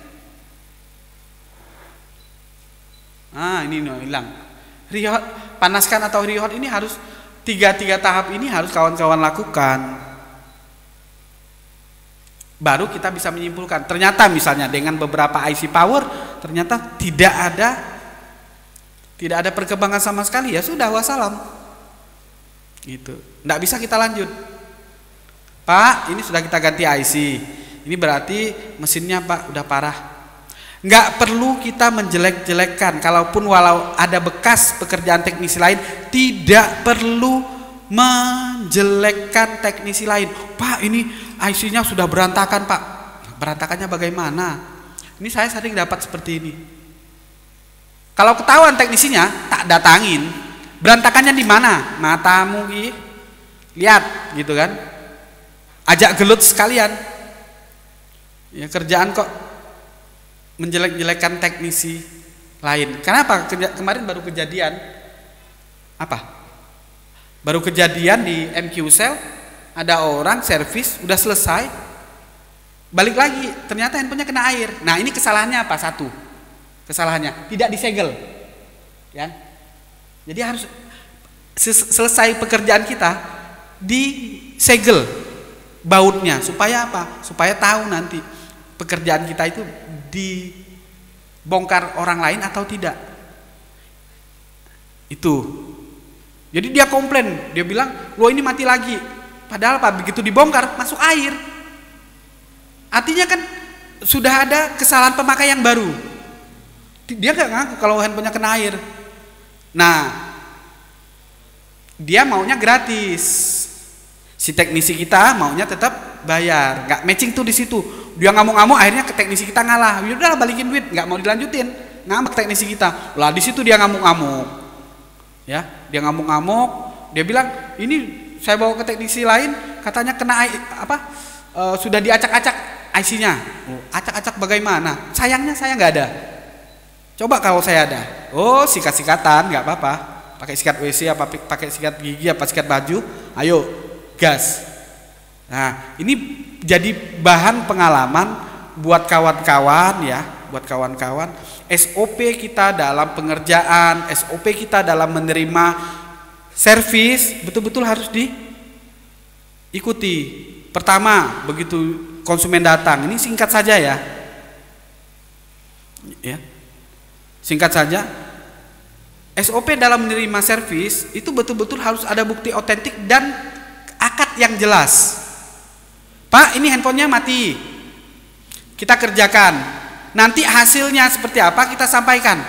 Ah, ini hilang. Rehot, panaskan atau rehot ini harus tiga tahap ini harus kawan-kawan lakukan. Baru kita bisa menyimpulkan. Ternyata misalnya dengan beberapa IC power ternyata tidak ada perkembangan sama sekali, ya sudah wassalam. Gitu. Nggak bisa kita lanjut. Pak, ini sudah kita ganti IC. Ini berarti mesinnya Pak udah parah. Nggak perlu kita menjelek-jelekkan. Kalaupun walau ada bekas pekerjaan teknisi lain, tidak perlu menjelekkan teknisi lain. Pak, ini IC-nya sudah berantakan Pak. Berantakannya bagaimana? Ini saya sering dapat seperti ini. Kalau ketahuan teknisinya, tak datangin. Berantakannya di mana? Matamu lihat, gitu kan? Ajak gelut sekalian. Ya, kerjaan kok menjelek-jelekan teknisi lain. Kenapa? Kemarin baru kejadian apa? Baru kejadian di MQ Cell, ada orang servis udah selesai, balik lagi ternyata handphonenya kena air. Nah, ini kesalahannya apa? Satu, kesalahannya tidak disegel, ya. Jadi harus selesai pekerjaan kita disegel bautnya, supaya apa? Supaya tahu nanti pekerjaan kita itu dibongkar orang lain atau tidak. Itu. Jadi dia komplain, dia bilang, "Loh, ini mati lagi." Padahal Pak, begitu dibongkar masuk air. Artinya kan sudah ada kesalahan pemakai yang baru. Dia nggak ngaku kalau handphonenya kena air. Nah, dia maunya gratis. Si teknisi kita maunya tetap bayar, nggak matching tuh di situ. Dia ngamuk-ngamuk, akhirnya ke teknisi kita ngalah. Ya udah balikin duit, nggak mau dilanjutin. Ngambek teknisi kita. Lah di situ dia ngamuk-ngamuk. Ya, dia ngamuk-ngamuk. Dia bilang, "Ini saya bawa ke teknisi lain, katanya kena sudah diacak-acak IC-nya." Oh, acak-acak bagaimana? Sayangnya saya nggak ada. Coba kalau saya ada. Oh, sikat-sikatan nggak apa-apa. Pakai sikat WC apa pakai sikat gigi apa sikat baju. Ayo, gas. Nah, ini jadi bahan pengalaman buat kawan-kawan ya, buat kawan-kawan. SOP kita dalam pengerjaan, SOP kita dalam menerima servis betul-betul harus diikuti. Pertama, begitu konsumen datang, ini singkat saja ya. Ya. Singkat saja. SOP dalam menerima servis itu betul-betul harus ada bukti otentik dan akad yang jelas. Pak, ini handphonenya mati. Kita kerjakan. Nanti hasilnya seperti apa kita sampaikan.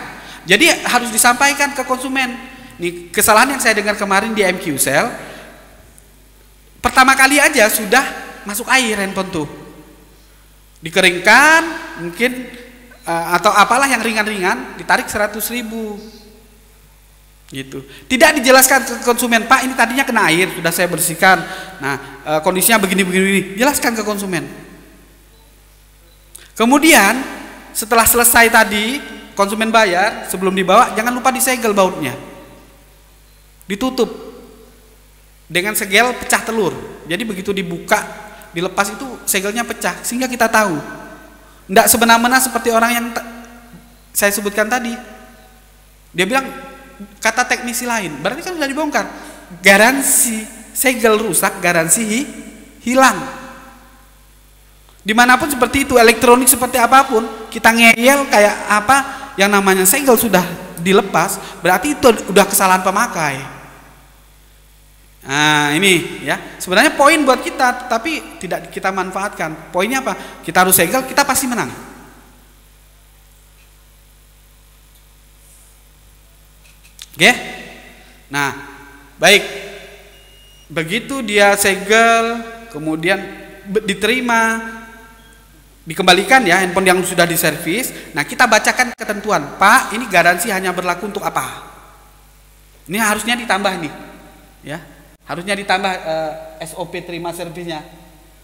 Jadi harus disampaikan ke konsumen. Nih, kesalahan yang saya dengar kemarin di MQ Cell, pertama kali aja sudah masuk air handphone tuh. Dikeringkan mungkin atau apalah yang ringan-ringan, ditarik 100.000. Gitu. Tidak dijelaskan ke konsumen, "Pak, ini tadinya kena air, sudah saya bersihkan. Nah, kondisinya begini. Jelaskan ke konsumen. Kemudian setelah selesai tadi, konsumen bayar, sebelum dibawa jangan lupa disegel bautnya. Ditutup dengan segel pecah telur. Jadi begitu dibuka, dilepas itu segelnya pecah sehingga kita tahu. Tidak semena-mena seperti orang yang saya sebutkan tadi. Dia bilang kata teknisi lain, berarti kan sudah dibongkar. Garansi segel rusak, garansi hilang. Dimanapun seperti itu, elektronik seperti apapun, kita ngeyel kayak apa, yang namanya segel sudah dilepas, berarti itu udah kesalahan pemakai. Nah ini ya, sebenarnya poin buat kita, tapi tidak kita manfaatkan. Poinnya apa? Kita harus segel, kita pasti menang. Oke? Nah, baik. Begitu dia segel, kemudian diterima, dikembalikan ya handphone yang sudah diservis. Nah, kita bacakan ketentuan, Pak, ini garansi hanya berlaku untuk apa? Ini harusnya ditambah nih, ya, harusnya ditambah SOP terima servisnya.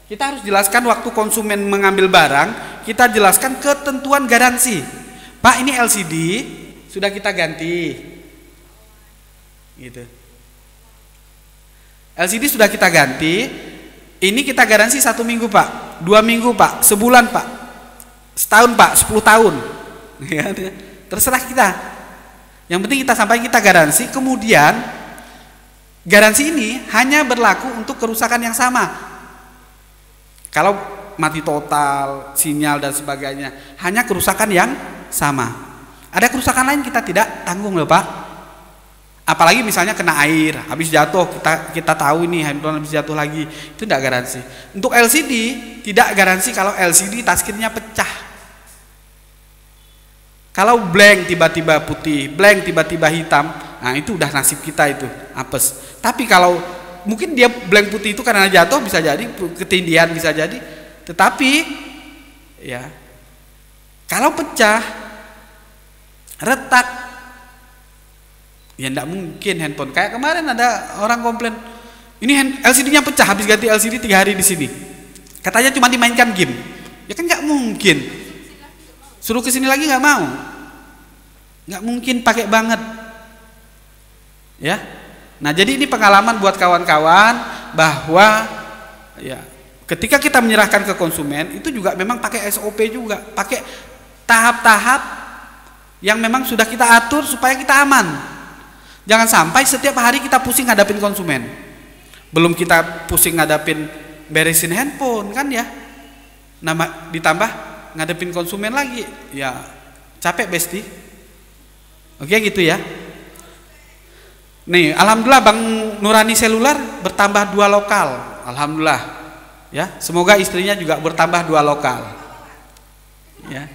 Kita harus jelaskan waktu konsumen mengambil barang, kita jelaskan ketentuan garansi. Pak, ini LCD sudah kita ganti, gitu. LCD sudah kita ganti, ini kita garansi 1 minggu Pak, 2 minggu Pak, sebulan Pak, setahun Pak, 10 tahun. Ya, terserah kita. Yang penting kita sampaikan kita garansi, kemudian garansi ini hanya berlaku untuk kerusakan yang sama. Kalau mati total, sinyal dan sebagainya, hanya kerusakan yang sama. Ada kerusakan lain kita tidak tanggung loh Pak. Apalagi misalnya kena air, habis jatuh, kita tahu ini handphone habis jatuh lagi, itu tidak garansi. Untuk LCD tidak garansi kalau LCD touchscreen-nya pecah. Kalau blank tiba-tiba putih, blank tiba-tiba hitam, nah itu udah nasib kita itu, apes. Tapi kalau mungkin dia blank putih itu karena jatuh bisa jadi, ketindihan bisa jadi, tetapi ya kalau pecah, retak, ya enggak mungkin handphone. Kayak kemarin ada orang komplain, ini LCD-nya pecah habis ganti LCD 3 hari di sini. Katanya cuma dimainkan game. Ya kan nggak mungkin. Suruh kesini lagi nggak mau. Nggak mungkin pakai banget. Ya. Nah, jadi ini pengalaman buat kawan-kawan bahwa ya ketika kita menyerahkan ke konsumen itu juga memang pakai SOP juga, pakai tahap-tahap yang memang sudah kita atur supaya kita aman. Jangan sampai setiap hari kita pusing ngadapin konsumen. Belum kita pusing ngadapin beresin handphone kan ya. Ditambah ngadepin konsumen lagi. Ya capek besti. Oke gitu ya. Nih, alhamdulillah Bang Nurani Selular bertambah 2 lokal. Alhamdulillah. Ya, semoga istrinya juga bertambah 2 lokal. Ya.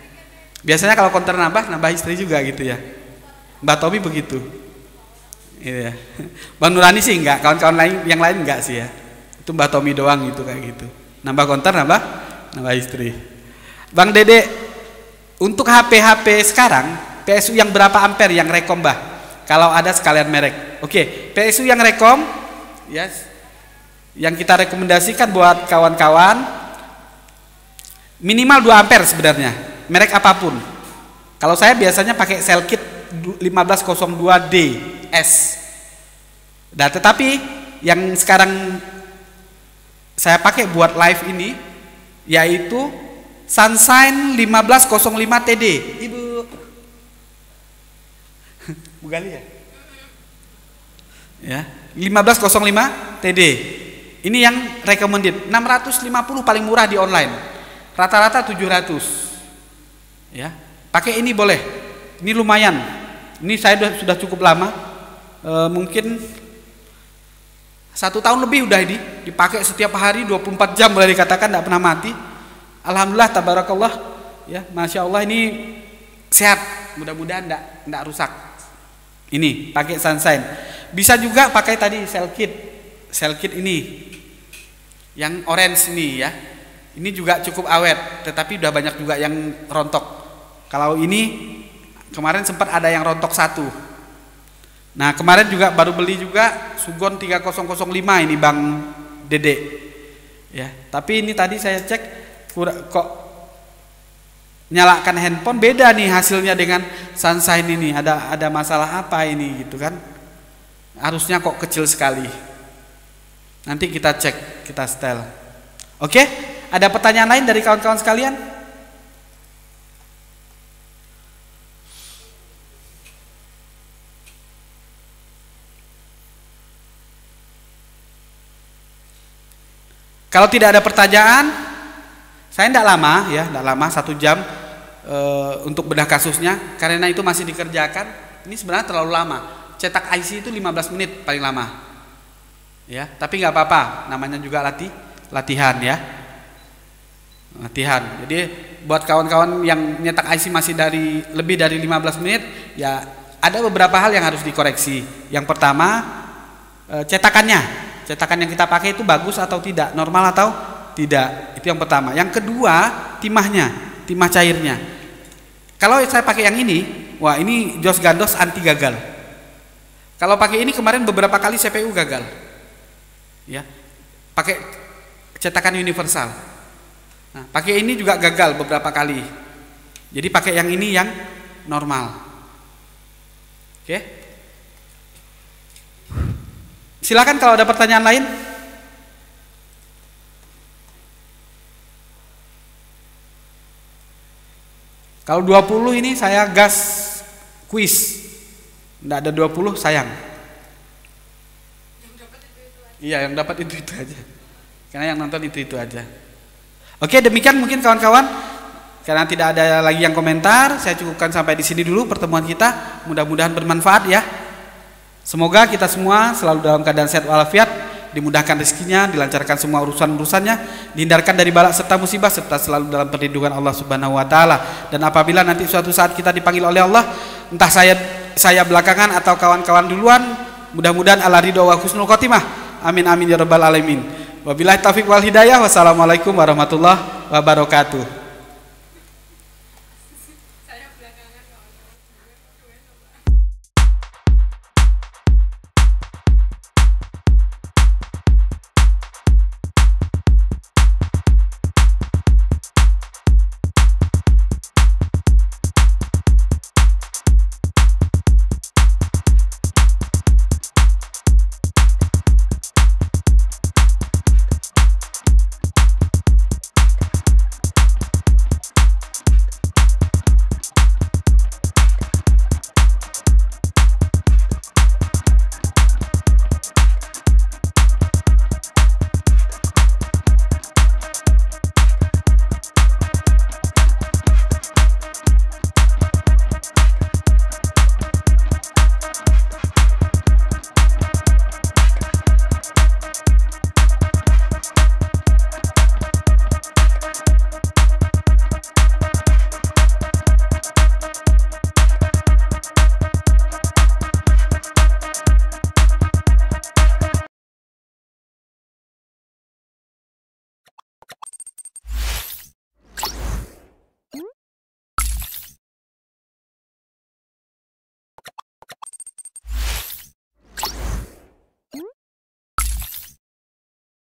Biasanya kalau konter nambah istri juga gitu ya. Mbak Tommy begitu. Iya. Bang Nurani sih enggak, kawan-kawan lain yang lain enggak sih ya. Itu Mbak Tommy doang gitu kayak gitu. Nambah konter, nambah istri. Bang Dede, untuk HP sekarang PSU yang berapa ampere yang rekom Mbah? Kalau ada sekalian merek. Oke, PSU yang rekom, yes. Yang kita rekomendasikan buat kawan-kawan minimal 2 ampere sebenarnya. Merek apapun. Kalau saya biasanya pakai Cellkit 1502D S. Nah, tetapi yang sekarang saya pakai buat live ini yaitu Sunshine 1505 TD. Ibu Bu Gali ya? Ya, 1505 TD. Ini yang recommended. 650 paling murah di online. Rata-rata 700. Ya, pakai ini boleh. Ini lumayan. Ini saya sudah cukup lama, mungkin 1 tahun lebih udah ini dipakai setiap hari 24 jam boleh dikatakan tidak pernah mati. Alhamdulillah tabarakallah ya, masya Allah ini sehat, mudah-mudahan tidak rusak. Ini pakai Sunshine. Bisa juga pakai tadi Cellkit ini yang orange ini ya. Ini juga cukup awet, tetapi udah banyak juga yang rontok. Kalau ini kemarin sempat ada yang rontok 1. Nah, kemarin juga baru beli juga Sugon 3005 ini Bang Dede. Ya, tapi ini tadi saya cek kok nyalakan handphone beda nih hasilnya dengan Sunshine ini. Ada masalah apa ini gitu kan? Harusnya kok kecil sekali. Nanti kita cek, kita setel. Oke? Ada pertanyaan lain dari kawan-kawan sekalian? Kalau tidak ada pertanyaan, saya tidak lama ya, tidak lama 1 jam untuk bedah kasusnya, karena itu masih dikerjakan. Ini sebenarnya terlalu lama. Cetak IC itu 15 menit paling lama. Ya, tapi nggak apa-apa, namanya juga latihan ya. Latihan. Jadi buat kawan-kawan yang nyetak IC masih lebih dari 15 menit, ya ada beberapa hal yang harus dikoreksi. Yang pertama, cetakannya. cetakan yang kita pakai itu bagus atau tidak, normal atau tidak. Itu yang pertama. Yang kedua, timahnya, timah cairnya. Kalau saya pakai yang ini, wah ini jos gandos anti gagal. Kalau pakai ini kemarin beberapa kali CPU gagal. Ya. Pakai cetakan universal. Nah, pakai ini juga gagal beberapa kali. Jadi pakai yang ini yang normal. Oke. Silakan kalau ada pertanyaan lain. Kalau 20 ini saya gas kuis. Enggak ada 20 sayang. Iya, yang dapat itu aja. Karena yang nonton itu aja. Oke, demikian mungkin kawan-kawan. Karena tidak ada lagi yang komentar, saya cukupkan sampai di sini dulu pertemuan kita. Mudah-mudahan bermanfaat ya. Semoga kita semua selalu dalam keadaan sehat walafiat, dimudahkan rezekinya, dilancarkan semua urusan-urusannya, dihindarkan dari bala serta musibah, serta selalu dalam perlindungan Allah Subhanahu wa taala. Dan apabila nanti suatu saat kita dipanggil oleh Allah, entah saya belakangan atau kawan-kawan duluan, mudah-mudahan ala ridho wa husnul khotimah. Amin amin ya rabbal alamin. Wabillahi taufiq wal hidayah. Wassalamualaikum warahmatullahi wabarakatuh.